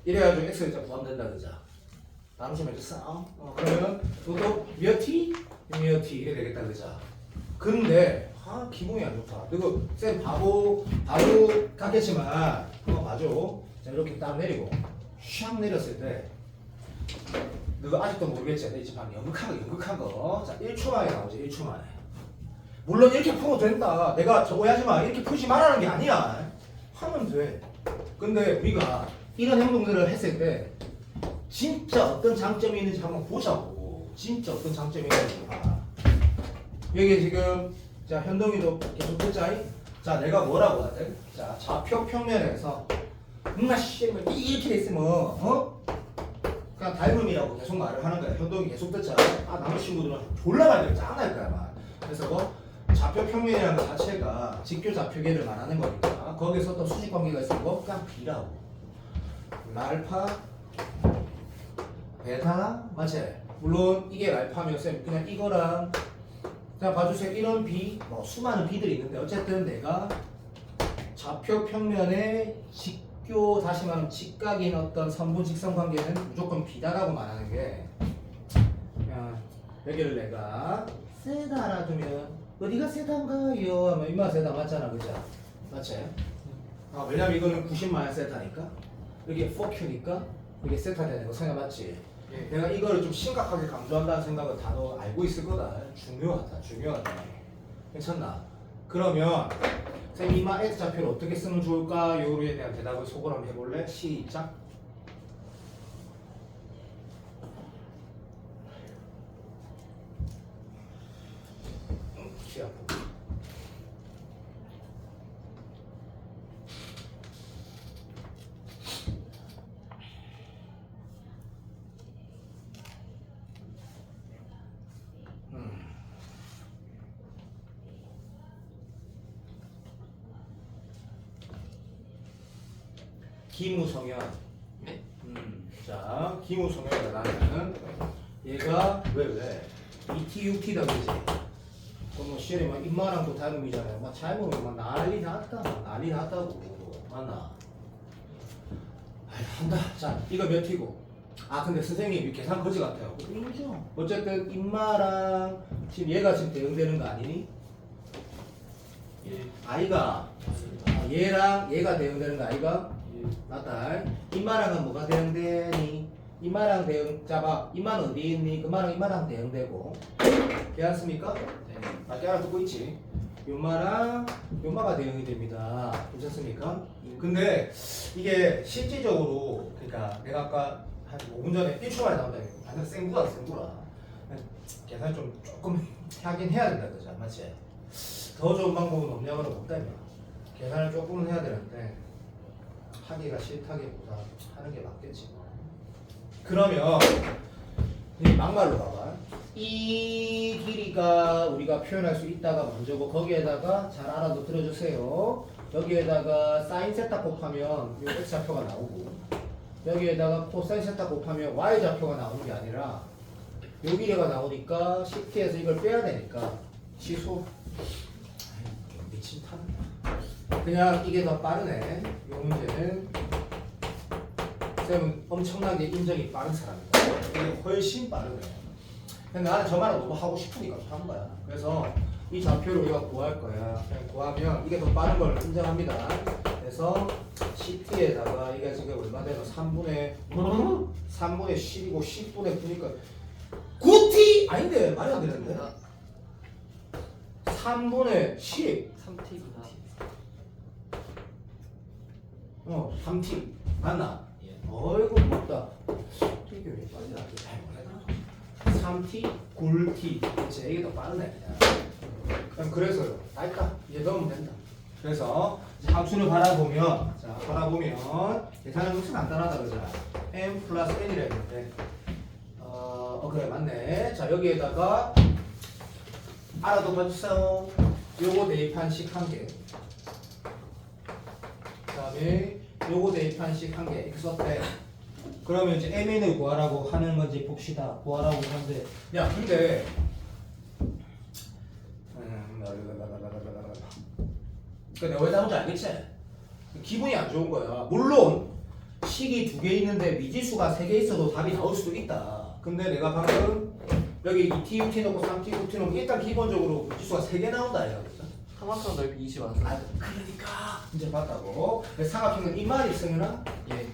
이래가지고 x를 구하면 된다 그자. 다음 시험에 줬어. 그러면 이것도 몇 t? 몇 t 이래 되겠다 그자. 근데 기분이 안 좋다. 그리고 쌤 바보 같겠지만 한번 봐줘. 자 이렇게 딱 내리고 샥 내렸을 때 너 아직도 모르겠지? 내 지금 연극한 거. 자 1초 만에 나오지 1초 만에. 물론 이렇게 풀어도 된다. 내가 저거 하지 마. 이렇게 풀지 말라는 게 아니야. 하면 돼. 근데 우리가 이런 행동들을 했을 때 진짜 어떤 장점이 있는지 한번 보자고. 진짜 어떤 장점이 있는지 봐. 여기 지금 자 현동이도 계속 듣자. 자 내가 뭐라고 해야 돼? 자 좌표 평면에서 씨 이렇게 돼 있으면 그냥 닮음이라고 계속 말을 하는 거야. 현동이 계속 듣자. 남은 친구들은 졸라 많이 짱날 거야 아마. 그래서 뭐 좌표 평면이라는 것 자체가 직교 좌표계를 말하는 거니까 거기서 또 수직 관계가 있고 그냥 B라고. 알파 베타 맞지? 물론 이게 알파면 쌤 그냥 이거랑 자 봐주세요. 이런 B 뭐 수많은 B들이 있는데 어쨌든 내가 좌표 평면에 직교 다시 말하면 직각인 어떤 선분 직선 관계는 무조건 B다라고 말하는 게 그냥 여기를 내가 세다라 두면 어디가 세다인가요? 하면 이마 세다 맞잖아 그죠? 맞지? 왜냐면 이거는 90마일 세타니까 여기 4Q니까 이게 세타 되는 거 생각 맞지? 예. 내가 이거를 좀 심각하게 강조한다는 생각은 다 너 알고 있을 거다. 중요하다. 괜찮나? 그러면 쌤 이마 X 좌표를 어떻게 쓰면 좋을까? 요로에 대한 대답을 속으로 한번 해볼래? 시작. 키 아프고. 기무성현. 네? 자, 기무성현이다. 나는 얘가 왜? ETUT다 그지? 그럼 뭐 시열이 막 입마랑 또 닮음이잖아요. 막 잘못하면 막 난리 났다고. 맞나? 아이, 한다. 자, 이거 몇 T고? 근데 선생님 이 계산 거지 같아요. 인정. 어쨌든 입마랑 지금 얘가 지금 대응되는 거 아니니? 아이가 얘랑 얘가 대응되는 거 아이가? 맞다. 이마랑은 뭐가 대응되니? 이마랑 대응 잡아. 이마는 어디 있니? 그마랑 이마랑 대응되고. 괜찮습니까? 네. 알아듣고 있지. 요마랑 요마가 대응이 됩니다. 괜찮습니까? 근데 이게 실질적으로 그러니까 내가 아까 한 5분 전에 1초 만에 나온다니까. 완전 생구라. 계산 좀 조금 하긴 해야 된다 그죠? 맞지? 더 좋은 방법은 없냐고는 없다며. 계산을 조금은 해야 되는데 하기가 싫다기보다 하는 게 맞겠지. 그러면 이 막말로 봐봐. 이 길이가 우리가 표현할 수 있다가 먼저고 거기에다가 잘 알아도 들어주세요. 여기에다가 사인 세타 곱하면 요 x 좌표가 나오고 여기에다가 코사인 세타 곱하면 y 좌표가 나오는 게 아니라 요 길이가 나오니까 CT에서 이걸 빼야 되니까 취소. 미친 탓. 그냥 이게 더 빠르네. 이 문제는 쌤은 엄청나게 인정이 빠른 사람이다. 이게 훨씬 빠르네. 근데 나는 저 말을 너무 하고 싶으니까 하는 거야. 그래서 이 좌표를 우리가 구할 거야. 그냥 구하면 이게 더 빠른 걸 인정합니다. 그래서 CT에다가 이게 지금 얼마 되나 3분의 10이고 10분의 9니까 9T 아닌데 말이 안 되는데. 3분의 10 3T구나. 3T 맞나? 예. 어이구 못다. 이게 왜 빨리 나지? 잘 모르겠다. 3T, 굴T. 그치, 이게 더 빠르네 그냥 그래서요. 다 했다. 이제 넣으면 된다. 그래서 이제 함수를 바라보면 계산은 훨씬 간단하다 그죠? m 플러스 n이라 했는데 그래 맞네. 자 여기에다가 알아도 봐주세요. 요거 대입한 식 한 개. 그 다음에 요거 대입한 식 한 개 이렇게 썼대. 그러면 이제 mn을 구하라고 하는 건지 봅시다. 구하라고 하는데 야 근데 내가 왜 나온지 알겠지? 기분이 안 좋은 거야. 물론 식이 2개 있는데 미지수가 3개 있어도 답이 나올 수도 있다. 근데 내가 방금 여기 2t, 넣고 3t, 9t 넣고 일단 기본적으로 미지수가 3개 나온다 이거거든. 사각형 넓이 20 안 써. 아 그러니까 이제 봤다고. 사각형은 이마를 있으면은 예.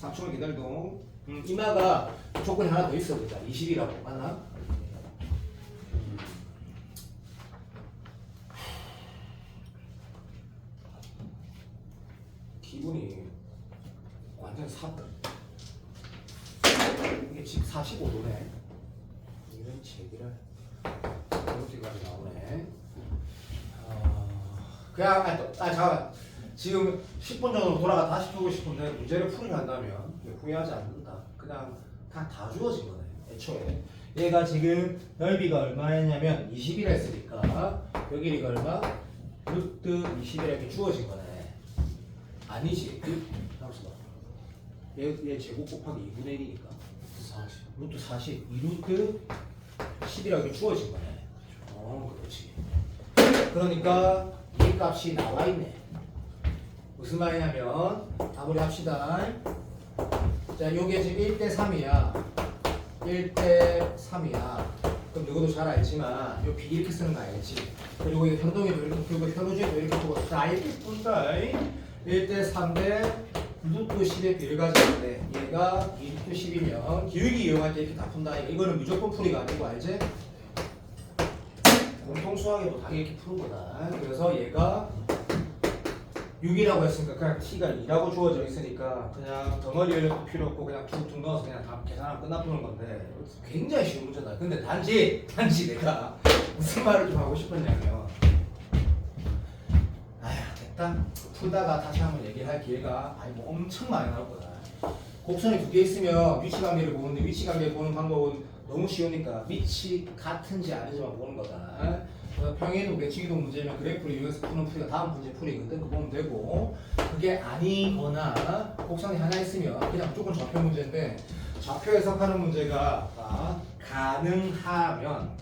3초만 기다리고 이마가 조건이 하나 더 있어 보자. 20이라고 맞나? 기분이 완전 샀다. 이게 지금 45도네. 이런 제기를 이렇게까지 나오네. 그냥 잠깐 지금 10분 전으로 돌아가 다시 풀고 싶은데 문제를 풀게 한다면 후회하지 않는다. 그냥 다 주어진 거네. 애초에 얘가 지금 넓이가 얼마였냐면 20이라 했으니까 여기 길이가 얼마? 루트 20이라 이렇게 주어진 거네. 아니지. 잠시만. 얘 제곱 곱하기 2분의 1이니까 40. 루트 40 2루트 10이라 이렇게 주어진 거네. 그렇지. 그러니까 이 값이 나와 있네. 무슨 말이냐면 아무리 합시다. 자, 요게 지금 1대 3이야. 1대 3이야. 그럼 누구도 잘 알지만 요 B 이렇게 쓰는 거 알겠지? 그리고 이 현동이도 이렇게 풀고 현우지도 이렇게 풀고 다 이렇게 푼다. 1대 3대 루트 10의 B를 가지는데 얘가 2루트 10이면 기울기 이용할 때 이렇게 다 푼다. 이거는 무조건 풀이가 아니고 알지? 공통수학에도 다 이렇게 푸는 거다. 그래서 얘가 6이라고 했으니까 그냥 t가 2라고 주어져 있으니까 그냥 덩어리를 필요 없고 그냥 툭툭 넣어서 그냥 다 계산하면 끝나푸는 건데 굉장히 쉬운 문제다. 근데 단지 내가 무슨 말을 좀 하고 싶었냐면 됐다. 풀다가 다시 한번 얘기할 기회가 뭐 엄청 많이 나올 거다. 곡선이 2개 있으면 위치관계를 보는데 위치관계 보는 방법은 너무 쉬우니까 위치 같은지 아닌지만 보는 거다. 평행이동 매치기동 문제면 그래프를 이용해서 푸는 풀이가 다음 문제 풀이거든. 그거 보면 되고 그게 아니거나 곡선이 하나 있으면 그냥 무조건 좌표 문제인데 좌표 해석하는 문제가 가능하면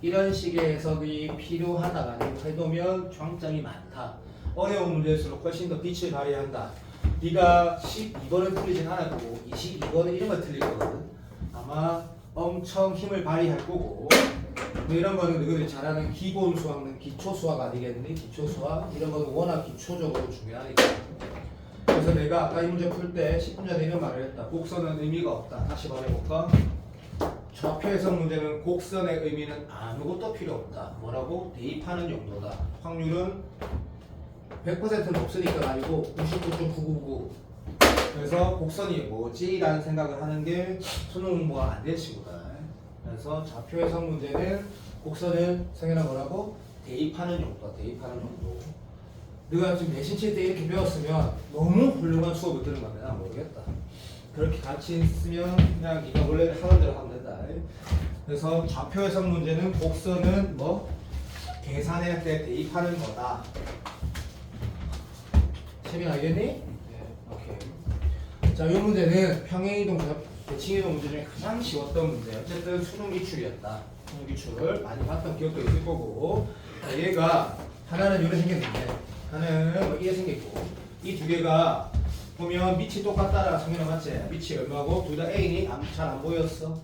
이런 식의 해석이 필요하다가 아니고 해두면 장점이 많다. 어려운 문제일수록 훨씬 더 빛을 발휘한다. 네가 12번을 풀리진 않았고 22번은 이런 거 틀릴 거거든. 아마 엄청 힘을 발휘할 거고 뭐 이런 거는 너희들이 잘하는 기본 수학은 기초 수학 아니겠니? 기초 수학 이런 거는 워낙 기초적으로 중요하니까. 그래서 내가 아까 이 문제 풀 때 10분 전에 이런 말을 했다. 곡선은 의미가 없다. 다시 말해볼까? 좌표 해석 문제는 곡선의 의미는 아무것도 필요 없다. 뭐라고? 대입하는 용도다. 확률은 100%는 없으니까 아니고 99.999. 그래서 곡선이 뭐지? 라는 생각을 하는 게 수능 공부가 안 된 친구다. 그래서 좌표 해석 문제는 곡선은 성현아 뭐라고? 대입하는 용도다. 대입하는 용도. 네가 지금 내신 칠 때 이렇게 배웠으면 너무 훌륭한 수업을 들은 건데 난 모르겠다. 그렇게 같이 있으면 그냥 네가 원래 하던 대로 하면 된다. 그래서 좌표 해석 문제는 곡선은 뭐? 계산할 때 대입하는 거다. 재민 알겠니? 네. 오케이. 자, 이 문제는 평행이동, 대칭이동 문제 중에 가장 쉬웠던 문제. 어쨌든 수능 기출이었다. 수능 기출 많이 봤던 기억도 있을 거고. 자, 얘가 하나는 이렇게 생겼는데 하나는 뭐 이렇게 생겼고 이 두 개가 보면 밑이 똑같다라 성민아 맞지? 밑이 얼마고 둘 다 A니 잘 안 보였어?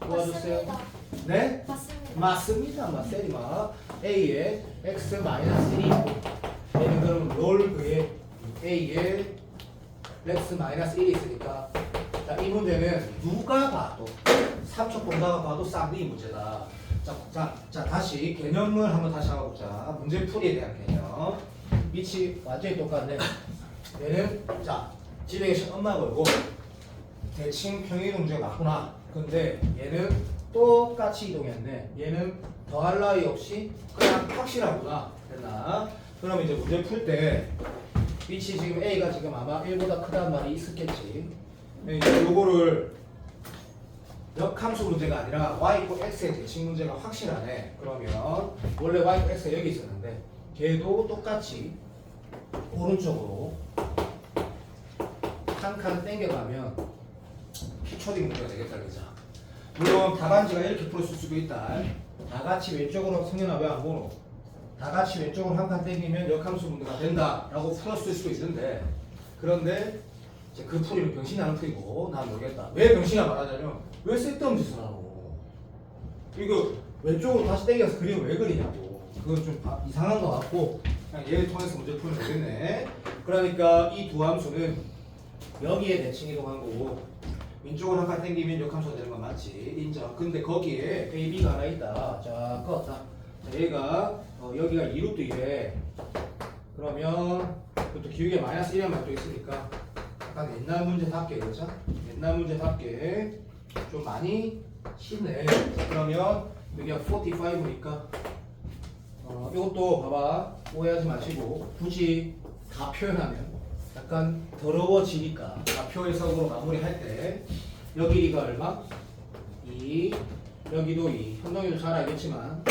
도와주세요. 맞습니다. 네? 맞습니다. 맞습니다. 맞습니다. A에 x-1이 얘는 그럼 롤 그에 A에 x-1이 있으니까 자, 이 문제는 누가 봐도 삼척 본다가 봐도 쌍둥이 문제다. 자, 다시 개념을 한번 다시 해보자. 문제 풀이에 대한 개념. 밑이 완전히 똑같네. 얘는 자 집에 계신 엄마 걸고 대칭 평행이동 문제가 맞구나. 근데 얘는 똑같이 이동했네. 얘는 더할 나위 없이 그냥 확실하구나. 됐나? 그럼 이제 문제 풀 때 빛이 지금 A가 지금 아마 1보다 크다는 말이 있었겠지. 이제 요거를 역함수 문제가 아니라 y = x의 대칭 문제가 확실하네. 그러면 원래 y = x가 여기 있었는데 걔도 똑같이 오른쪽으로 한 칸 땡겨가면 초딩 문제가 되겠다, 그죠? 물론 답안지가 이렇게 풀었을 수도 있다. 다 같이 왼쪽으로 성현아 왜 안 보노? 다 같이 왼쪽으로 한 칸 땡기면 역함수 문제가 된다라고 풀었을 수도 있는데, 그런데 이제 그 풀이는 병신이 하는 풀이고 난 모르겠다. 왜 병신이라 말하자면 왜 쓸데없는 짓을 하노? 이거 왼쪽으로 다시 땡겨서 그림을 왜 그리냐고. 그건 좀 이상한 것 같고 그냥 얘를 통해서 문제 풀면 되겠네. 그러니까 이 두 함수는 여기에 대칭 이동한 거고 왼쪽으로 한 칸 땡기면 역함수가 되는 건 맞지, 인정. 근데 거기에 A, B가 하나 있다. 자, 껐다. 자, 얘가 여기가 2루트 이래. 그러면 그것도 기울기에 마이너스 1이란 또 있으니까 약간 옛날 문제답게, 그렇죠? 옛날 문제답게 좀 많이 쉽네. 그러면 여기가 45니까 이것도 봐봐, 오해하지 마시고 굳이 다 표현하면 약간 더러워지니까 좌표 해석으로 마무리할 때 여기가 얼마? 2, 여기도 2. 현동이도 잘 알겠지만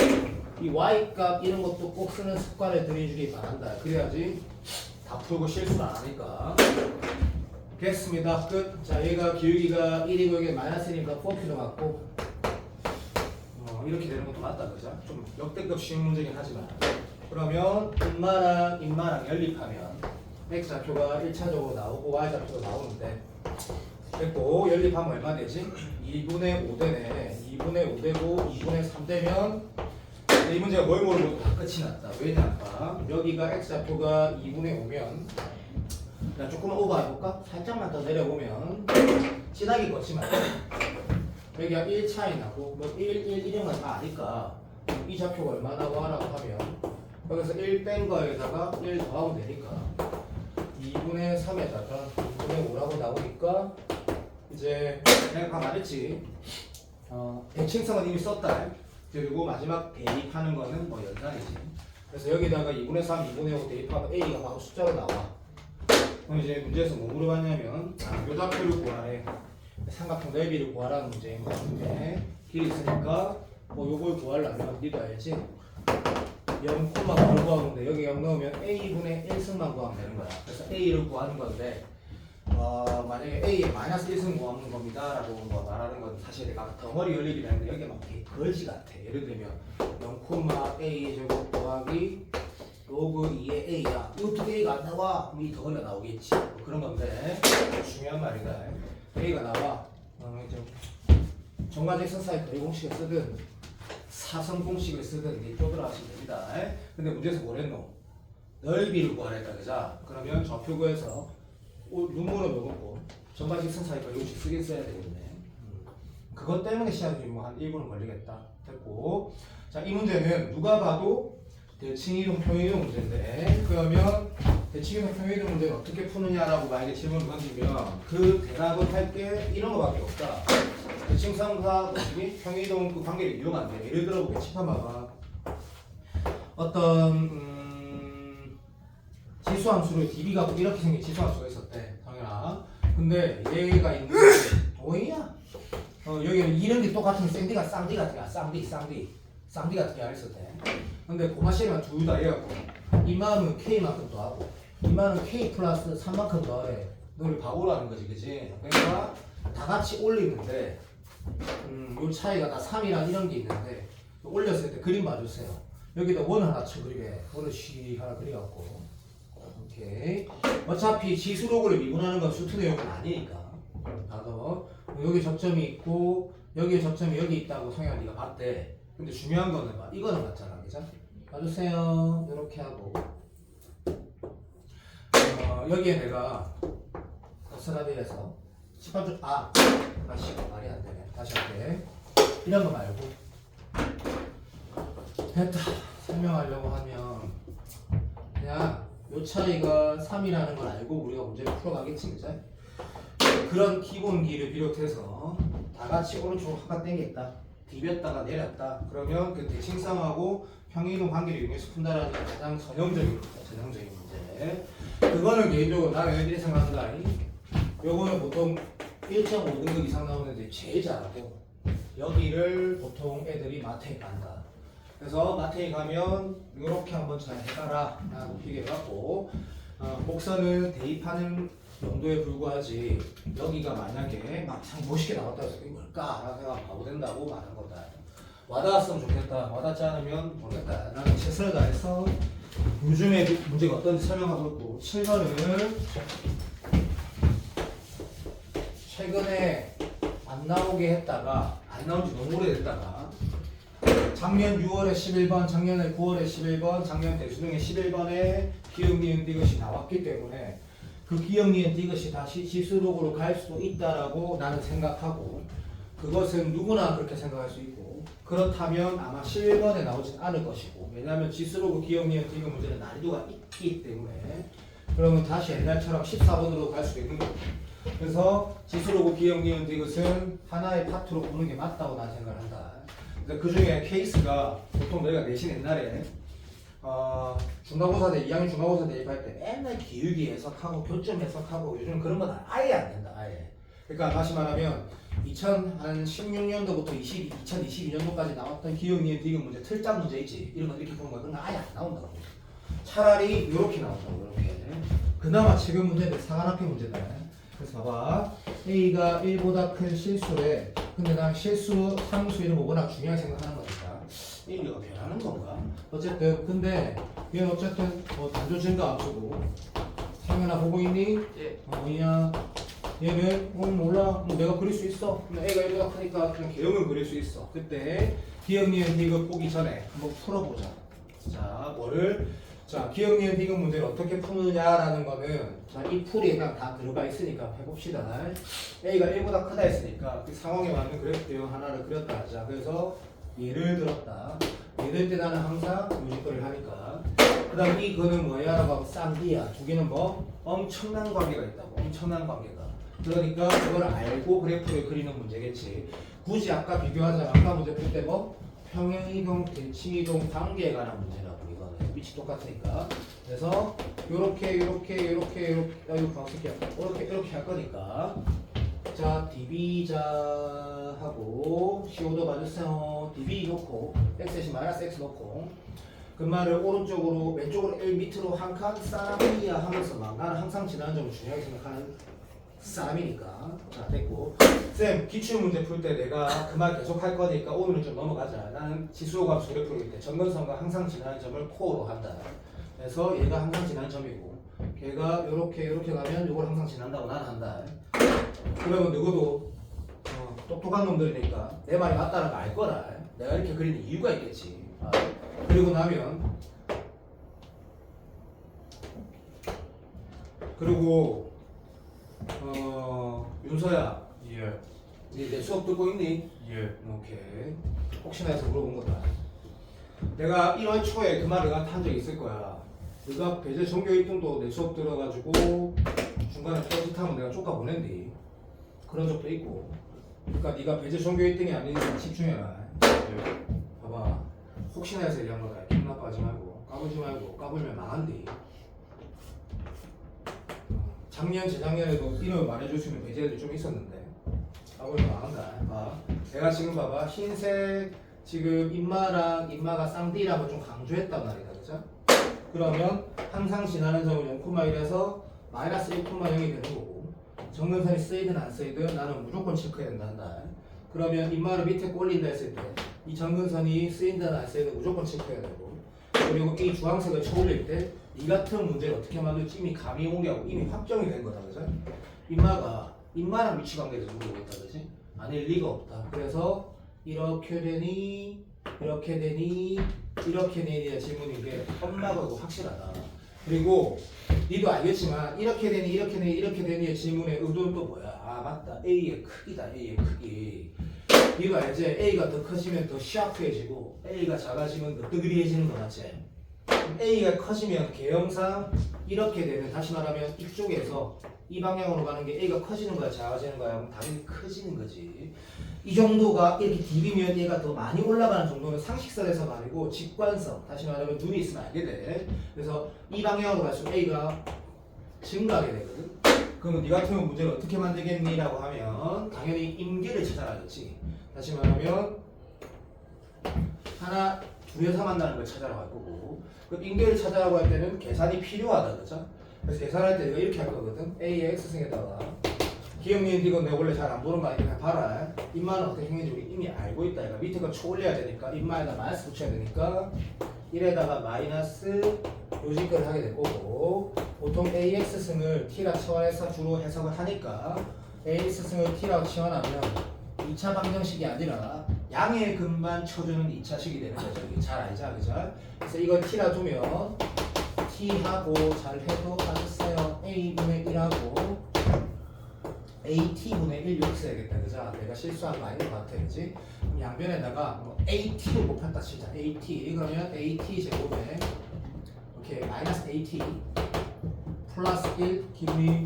이 y값 이런 것도 꼭 쓰는 습관을 들여주기 바란다. 그래야지 다 풀고 실수를 안 하니까. 됐습니다. 끝. 자, 얘가 기울기가 1이고 여기 마이너스 1이니까 4kg 맞고 이렇게 되는 것도 맞다, 그죠? 좀 역대급 쉬운 문제긴 하지만. 그러면 인마랑 연립하면 x좌표가 1차적으로 나오고 y좌표가 나오는데, 됐고 연립하면 얼마 되지? 2분의 5 되네. 2분의 5 되고 2분의 3 되면 이 문제가 뭘 모르고 다 끝이 났다. 왜냐면 여기가 x좌표가 2분의 5면 나 조금만 오버해볼까? 살짝만 더 내려보면 진하게 걷지만 여기가 1 차이 나고 뭐 1, 1이런 건 다 아니까 이 좌표가 얼마나고 하라고 하면 여기서 1 뺀 거에다가 1 더하면 되니까 2분의 3에다가 2분의 5라고 나오니까 이제 내가 말했지. 대칭성은 이미 썼다. 그리고 마지막 대입하는 거는 뭐 연산이지. 그래서 여기다가 2분의 3, 2분의 5 대입하면 A가 바로 숫자로 나와. 그럼 이제 문제에서 뭐 물어봤냐면 요 좌표를 구하래. 삼각형 넓이를 구하라는 문제인 것 같은데 길이 있으니까 뭐 요걸 구하려면 니도 알지? 0, 뭘 구하는데 여기 0 넣으면 A분의 1승만 구하면 되는 거야. 그래서 A를 구하는 건데 만약에 A에 마이너스 1승 구하는 겁니다 라고 뭐 말하는 건 사실 내가 덩어리 연립이라는데 여기에 막 거지 같아. 예를 들면 0, A 제곱 더하기 로그 2의 A야. 이거 어떻게 A가 안 나와? 그럼 이 덩어리가 나오겠지. 뭐 그런 건데 중요한 말이다. A가 나와. 정과적선 사이 거리 공식을 쓰든 사선 공식을 쓰든 이제 쪼들어가시면 됩니다. 근데 문제에서 뭐랬노? 넓이를 구하랬다, 그자? 그러면 좌표구에서 눈물을 먹었고 정과적선 사이 거리 공식 쓰긴 써야 되겠네. 그것 때문에 시간이 뭐 한 1분은 걸리겠다. 됐고, 자, 이 문제는 누가 봐도 대칭이동 평이동 문제인데, 그러면 대칭이동 평이동 문제를 어떻게 푸느냐라고 만약에 질문을 던지면 그 대답을 할 게 이런 거밖에 없다. 대칭상사 공식이 평이동 그 관계를 이용한대. 예를 들어 보겠지. 봐봐. 어떤 지수함수를 db가 이렇게 생긴 지수함수가 있었대. 당연하. 근데 얘가 있는 게 도형이야. 여기는 이런 게 똑같은 쌍디가 쌍디 같은 게 쌍디 같은 게 있었대. 근데 고마시가 둘 다 해갖고 이만은 K만큼 더하고 이만은 K 플러스 3만큼 더해. 너를 바보라는 거지, 그지? 그러니까 다 같이 올리는데 요 차이가 다 3이랑 이런 게 있는데 올렸을 때 그림 봐주세요. 여기다 원 하나 쳐그리게. 원을 쉬 하나 그려갖고 오케이. 어차피 지수로그를 미분하는 건 수트 내용은 아니니까. 가서 여기 접점이 있고 여기에 접점이 여기 있다고 성현아 네가 봤대. 근데 중요한 거는 봐. 이거는 맞잖아, 그죠? 봐주세요. 이렇게 하고 여기에 내가 거스라비에서 18주 다시 말이 안 되네. 다시 할게. 이런 거 말고 됐다. 설명하려고 하면 그냥 요 차이가 3이라는 걸 알고 우리가 문제를 풀어가겠지, 그죠? 그런 기본기를 비롯해서 다 같이 오른쪽으로 한칸 땡겼다. 디뎠다가 내렸다. 그러면 그 대칭성하고 평이동 관계를 이용해서 푼다라는 게 가장 전형적인 문제. 그거는 개인적으로 나는 애들이 생각한다. 요거는 보통 1.5등급 이상 나오는 애들이 제일 잘하고 여기를 보통 애들이 마트에 간다. 그래서 마트에 가면 이렇게 한번 잘 해봐라 라고 얘기를 하고 곡선을 대입하는 정도에 불과하지 여기가 만약에 막상 멋있게 나왔다 해서 이게 뭘까? 라는 생각 바보 된다고 말한 거다. 와닿았으면 좋겠다. 와닿지 않으면 모르겠다. 나는 최선을 다해서 요즘에 문제가 어떤지 설명하고 있고 7번을 최근에 안 나오게 했다가 안 나온 지 너무 오래됐다가 작년 6월에 11번, 작년에 9월에 11번, 작년 대수능에 11번에 기억, 니은, 디귿이 나왔기 때문에 그 기억, 니은, 디귿이 다시 지수록으로 갈 수도 있다라고 나는 생각하고 그것은 누구나 그렇게 생각할 수 있고 그렇다면 아마 11번에 나오진 않을 것이고 왜냐하면 지수록으로 기억, 니은, 디귿 문제는 난이도가 있기 때문에 그러면 다시 옛날처럼 14번으로 갈 수도 있는 거고 그래서 지수록으로 기억, 니은, 디귿은 하나의 파트로 보는 게 맞다고 나는 생각을 한다. 그 중에 케이스가 보통 너희가 내신 옛날에 중간고사 때 2학년 중간고사 대입할 때 맨날 기울기 해석하고 교점 해석하고 요즘 그런 건 아예 안 된다 아예. 그러니까 다시 말하면 2016년도부터 2022년도까지 나왔던 기억, 니은, 디귿 문제 틀짝 문제 있지 이런 거 이렇게 보는 거 그런 거 아예 안 나온다고. 차라리 이렇게 나온다고 이렇게. 그나마 지금 문제는 사관학교 문제다. 그래서 봐봐 A가 1보다 큰 실수래. 근데 난 실수, 상수 이런 거 워낙 중요하게 생각하는 거니까 A가 변하는 건가? 어쨌든 근데 얘는 어쨌든 단조 증가 앞두고 상현아 보고 있니? 예. 뭐냐 얘는 몰라 내가 그릴 수 있어. 근데 A가 1보다 크니까 그냥 개형을 그릴 수 있어. 그때 기억, 니은, 디귿 보기 전에 한번 풀어보자. 자 뭐를 자, 기억, 니은, 디귿 문제를 어떻게 푸느냐라는 거는 자, 이 풀이 그냥 다 들어가 있으니까 해봅시다. A가 1보다 크다 했으니까 그 상황에 맞는 그래프 대형 하나를 그렸다 하자. 그래서 예를 들었다. 예를 때 나는 항상 요지거리를 하니까 그 다음 이거는 뭐야? 라고 하면 쌍디야. 두 개는 뭐? 엄청난 관계가 있다고. 엄청난 관계가. 그러니까 그걸 알고 그래프를 그리는 문제겠지. 굳이 아까 비교하자. 아까 문제 풀 때 뭐? 평행이동, 대칭이동 관계에 관한 문제라고. 위치 똑같으니까. 그래서 요렇게 이거 방식이야. 이렇게 할 거니까. 자, DB자 하고 CO도 봐주세요. DB 놓고 X 대신 마이너스 X 놓고 그 말을 오른쪽으로 왼쪽으로 1 밑으로 한 칸 사람이야 하면서 막 나는 항상 지나는 점을 중요하게 생각하는 사람이니까. 자, 됐고. 쌤, 기출문제 풀 때 내가 그 말 계속 할 거니까 오늘은 좀 넘어가자. 나는 지수호감 수렴풀일 때 정근선과 항상 지나는 점을 코어로 한다. 그래서 얘가 항상 지나는 점이고 걔가 요렇게 가면 요걸 항상 지난다고 나는 한다. 그러면 누구도 똑똑한 놈들이니까 내 말이 맞다는 거 알 거라. 내가 이렇게 그리는 이유가 있겠지. 그리고 나면 그리고 윤서야, 예. 내 수업 듣고 있니? 예. 오케이. 혹시나 해서 물어본 거다. 내가 1월 초에 그 말을 너한테 한 적이 있을 거야. 네가 배제 전교 1등도 내 수업 들어가지고 중간에 뻘짓하면 내가 쫓아 보낸디. 그런 적도 있고. 그러니까 네가 배제 전교 1등이 아니니까 집중해라. 예. 봐봐. 혹시나 해서 얘기한 거다. 기분 나빠하지 말고 까불지 말고 까불면 망한디. 작년, 재작년에도 이름을 말해줄 수 있는 배제들이 좀 있었는데 까불면 망한다. 내가 지금 봐봐. 흰색 지금 인마가 쌍디라고 좀 강조했단 말이다. 그죠? 그러면 항상 지나는 점은 0,1에서 마이너스 1,0이 되는 거고 정근선이 쓰이든 안 쓰이든 나는 무조건 체크해야 된다. 그러면 인마를 밑에 꼴린다 했을 때 이 정근선이 쓰인다는 안 쓰이든 무조건 체크해야 되고 그리고 이 주황색을 쳐올릴 때 이 같은 문제를 어떻게 만들지 이미 감이 온 게 아니고 이미 확정이 된 거다. 그죠? 인마랑 위치 관계에 대해서 모르고 있다. 그지? 아닐 리가 없다. 그래서 이렇게 되니 이렇게 되니 이렇게 되니의 질문인 게 엄마가 확실하다. 그리고 니도 알겠지만 이렇게 되니 이렇게 되니 이렇게 되니의 질문의 의도는 또 뭐야? 아 맞다. A의 크기다. A의 크기. 니도 알지? A가 더 커지면 더 샤프해지고 A가 작아지면 더 뜨그리해지는 거 맞지? A가 커지면 개형상 이렇게 되면 다시 말하면 이쪽에서 이 방향으로 가는 게 A가 커지는 거야 작아지는 거야? 그럼 당연히 커지는 거지. 이 정도가 이렇게 디비면 얘가 더 많이 올라가는 정도는 상식선에서 말이고 직관성 다시 말하면 눈이 있으면 알게 돼. 그래서 이 방향으로 갈수록 A가 증가하게 되거든. 그러면 네 같은 경우 문제를 어떻게 만들겠니? 라고 하면 당연히 임계를 찾아라겠지. 다시 말하면 하나 둘에서 만나는 걸 찾아라고 할 거고 그 임계를 찾아라고 할 때는 계산이 필요하다. 그죠? 그래서 계산할 때 내가 이렇게 할 거거든. A의 X승에다가 기억 니은 디귿 내가 원래 잘 안 보는 거 아니니까 그냥 봐라. 인마는 어떻게 생긴지 우리 이미 알고 있다. 그러니까 밑에 거 초 올려야 되니까 인마에다 마이너스 붙여야 되니까 1에다가 마이너스 요지 걸 하게 될 거고 보통 AX승을 T라 치환해서 주로 해석을 하니까 AX승을 T라고 치환하면 2차 방정식이 아니라 양의 근만 쳐주는 2차식이 되는 거죠. 이게 잘 알죠? 그죠? 그래서 이걸 T라 두면 T하고 잘 해도 맞았어요. A분의 1하고 AT분의 1 이렇게 써야겠다. 그죠? 내가 실수한 거 아닌 것 같아. 그지? 그럼 양변에다가 뭐 AT를 곱했다 치자. AT. 그러면 AT 제곱에 이렇게 마이너스 AT 플러스 1 기분이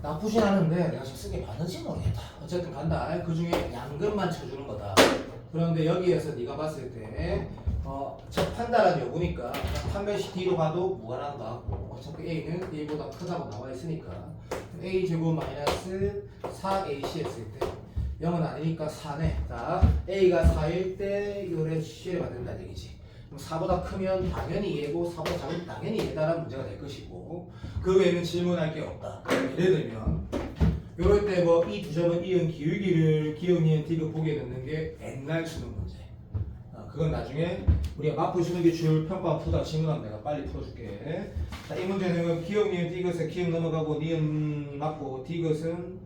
나쁘진 않은데 내가 지금 쓰게 맞는지 모르겠다. 어쨌든 간다. 그 중에 양근만 쳐주는 거다. 그런데 여기에서 네가 봤을 때 접한다라는 요구니까 한 배씩 뒤로 가도 무관한 거 같고 어차피 A는 A보다 크다고 나와 있으니까 A 제곱 마이너스 4AC 했을 때 0은 아니니까 4네. 자, A가 4일 때 요래 C가 된다는 얘기지. 그럼 4보다 크면 당연히 얘고 4보다 작으면 당연히 얘다라는 문제가 될 것이고 그 외에는 질문할 게 없다. 예를 들면 요럴 때 뭐 이 두 점은 이은 기울기를 기억 니은 디귿 보게 되는 게 옛날 수능 문제. 그건 나중에 우리가 맞불 수능 기출 평가 푸다 질문하면 내가 빨리 풀어줄게. 자, 이 문제는 기억 니은 디귿에 기억 넘어가고 니은 맞고 디귿은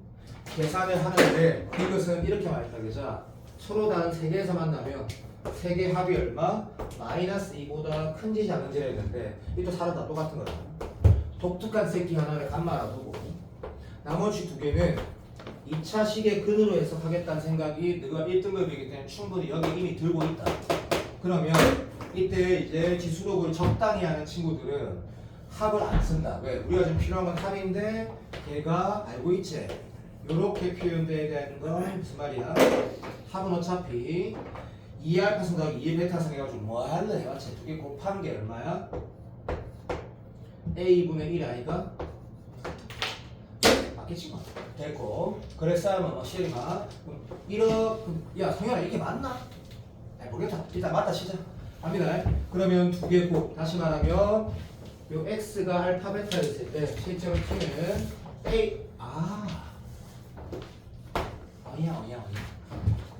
계산을 하는데 디귿은 이렇게 말했다. 그죠? 서로 다른 세 개에서 만나면 세 개 합이 얼마? 마이너스 2보다 큰지 작은지를 했는데 이도 사람 다 똑같은 거다. 독특한 새끼 하나를 감마라 두고 나머지 두 개는 2차 식의 근으로 해석하겠다는 생각이 너가 1등급이기 때문에 충분히 여기 이미 들고 있다. 그러면 이때 이제 지수록을 적당히 하는 친구들은 합을 안 쓴다. 왜? 우리가 지금 필요한 건 합인데 걔가 알고 있지? 요렇게 표현돼야 되는 건 무슨 말이야? 합은 어차피 2알파 승하고 2의 베타 승해가지고 뭐 할래 해봤지? 두 개 곱한 게 얼마야? A분의 1 아이가? 맞겠지 뭐. 됐고 그래서 하면 뭐 실마 이렇게 야 성현아 이렇게 맞나? 모르겠다. 일단 맞다 치자. 합니다. 그러면 두 개 곱. 다시 말하면 요 x가 알파 베타였을 때 실제로 t는 a 어이야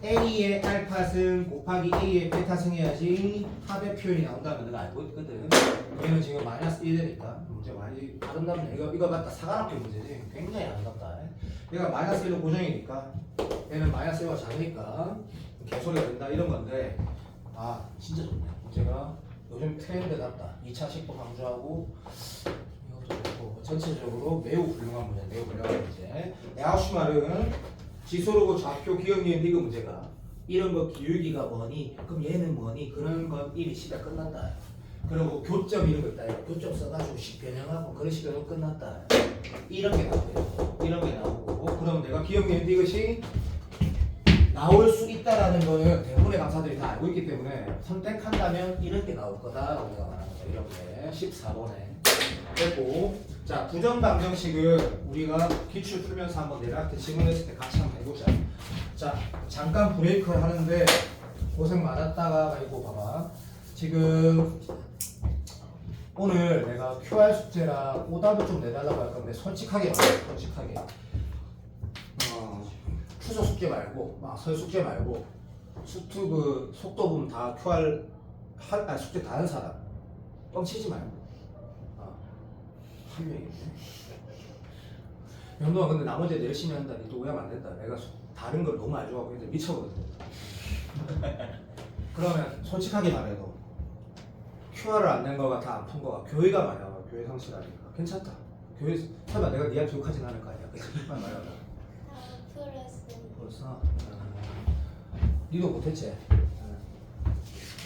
a의 알파승 곱하기 a의 베타승 해야지 합의 표현이 나온다면 내가 알고 있거든. 얘는 지금 마이너스 1 되니까 문제 많이 아름답네. 이거 맞다. 사관학교 문제지. 굉장히 아름답다. 얘가 마이너스 1로 고정이니까 얘는 마이너스 1가 작으니까 개소리가 된다 이런 건데 진짜 좋네. 문제가 요즘 트렌드답다. 2차 식도 강조하고 이것도 좋고 전체적으로 매우 훌륭한 문제. 매우 훌륭한 문제. 야우슈말은 지소로고 좌표 기억 니은 디귿 문제가 이런 거 기울기가 뭐니? 그럼 얘는 뭐니? 그런 건 이미 시작 끝났다. 그리고 교점 이런 거 있다. 교점 써가지고 식 변형하고 그런 식으로 끝났다. 이런 게 나오고 이런 게 나오고 그럼 내가 기억 니은 디귿이 나올 수 있다라는 거는 대부분의 강사들이 다 알고 있기 때문에 선택한다면 이런 게 나올 거다라고 내가 말하는 거야. 이런 게 14번에 됐고 자 부정 방정식을 우리가 기출 풀면서 한번 내가한테 질문했을 때 같이 한번 해보자. 자 잠깐 브레이크를 하는데 고생 많았다가 이거 봐봐. 지금 오늘 내가 QR 숙제랑 오답을 좀 내달라고 할 건데 솔직하게 말해. 솔직하게 추석 숙제 말고 설 숙제 말고 수투브 속도 보면 다 QR 숙제 다 하는 사람 뻥치지 말고 한 명이네. 연동아 근데 나머지 애들 열심히 한다. 니도 오해하면 안 된다. 내가 다른 걸 너무 안 좋아하고 애들 미쳐버렸어. 그러면 솔직하게 말해도 QR을 안 낸 거가 다 안 푼 거가 교회가 말이야. 교회 상실하니까 괜찮다. 교회 설마 내가 니한테 욕하진 않을 거 아니야. 그치? 빨리 말하자. 벌써? 니도 못했지?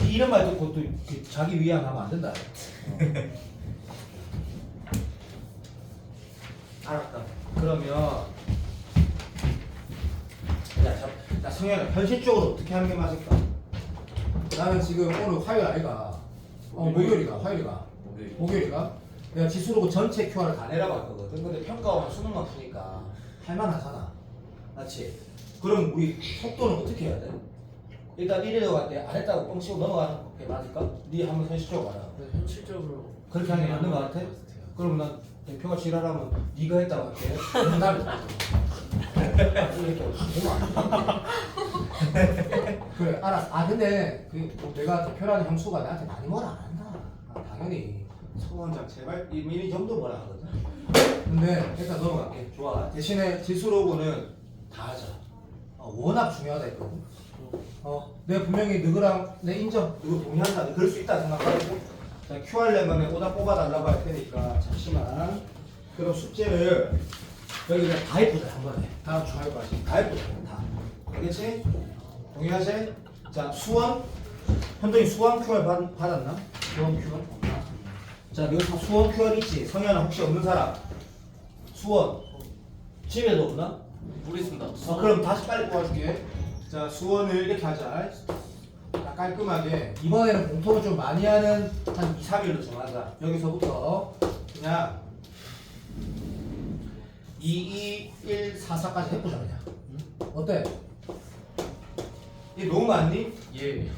이런 말 듣고 또 자기 위안하면 안 된다. 알았다. 그러면 야 성현아 현실적으로 어떻게 하는 게 맞을까? 나는 지금 오늘 화요일 아이가 화요일이가 목요일이가 내가 지수로고 전체 QR을 다 내라고 할 거거든. 근데 평가원 수능만 푸니까 할만하잖아. 맞지? 그럼 우리 속도는 어떻게 해야 돼? 일단 1위로 갈 때 안 했다고 뻥치고 넘어가는 게 맞을까? 네 한번 현실적으로 가라. 현실적으로 그렇게 하는 게 맞는 거 같아? 그럼 난 대표가 지랄하면 네가 했다고 할게. 정답을 이렇게 보면 안 돼. 그래 알아. 아 근데 그 내가 대표라는 형수가 나한테 많이 뭐라 안 한다. 아, 당연히 서원장 제발 이 정도 뭐라 하거든. 근데 일단 넘어갈게. 좋아. 대신에 지수로고는 다 하자. 워낙 중요하다 했거든. 내가 분명히 너희랑 내 인정, 너희 동의한다. 그럴 수 있다 생각하고. 자, QR램은 오다 뽑아달라고 할 테니까 잠시만. 그럼 숙제를 여기 그냥 다 해보자 한 번에. 다음 주 화요일까지 다 해보자 다. 알겠지? 동의하지? 자, 수원. 현동이 수원 QR 받았나? 수원 QR 없나? 자, 여기 수원 QR 있지? 성현아 혹시 없는 사람? 수원. 집에도 없나? 모르겠습니다. 그럼 다시 빨리 뽑아줄게. 자, 수원을 이렇게 하자. 자, 깔끔하게. 이번에는 공통을 좀 많이 하는 한 2, 3일로 정하자. 여기서부터 그냥 2, 2, 1, 4, 4까지 해보자 그냥. 어때? 이게 너무 많니? 예.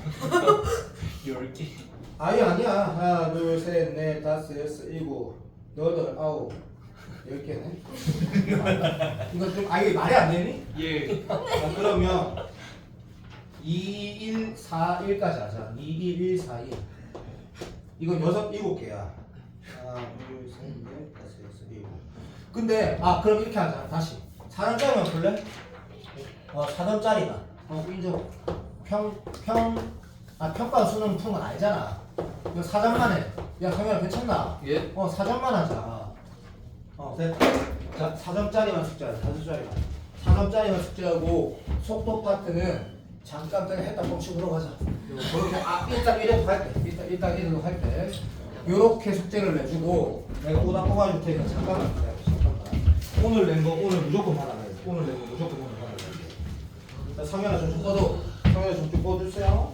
10개. 아니야. 하나, 둘, 셋, 넷, 다섯, 여섯, 일곱, 여덟, 아홉, 10개네. 이거 좀 이게 말이 안 되니? 예. 자, 그러면 2, 1, 4, 1까지 하자. 2, 1, 1, 4, 1. 이건 7개야. 하나, 둘, 셋, 넷, 다섯, 여섯, 일곱. 근데 그럼 이렇게 하자. 다시 4점짜리만 풀래? 4점짜리만. 인정. 평가 수능 푸는 건 아니잖아. 이거 4점만 해. 야, 성현아 괜찮나? 예. 4점만 하자. 됐다. 자, 4점짜리만 숙제하자. 4점짜리만 숙제하고 속도 파트는 잠깐 했다 뻥치고 들어가자. 그렇게 일단 이래도 할 때, 일단 이래도 할 때, 요렇게 숙제를 내주고 내가 오다 뽑아줄 테니까 잠깐만 기다려. 잠깐만. 오늘 낸 거 오늘 무조건 받아가야 돼. 오늘 낸 거 무조건 오늘 받아가야 돼. 자, 성현아 좀 꺼줘. 성현아 좀 꺼주세요.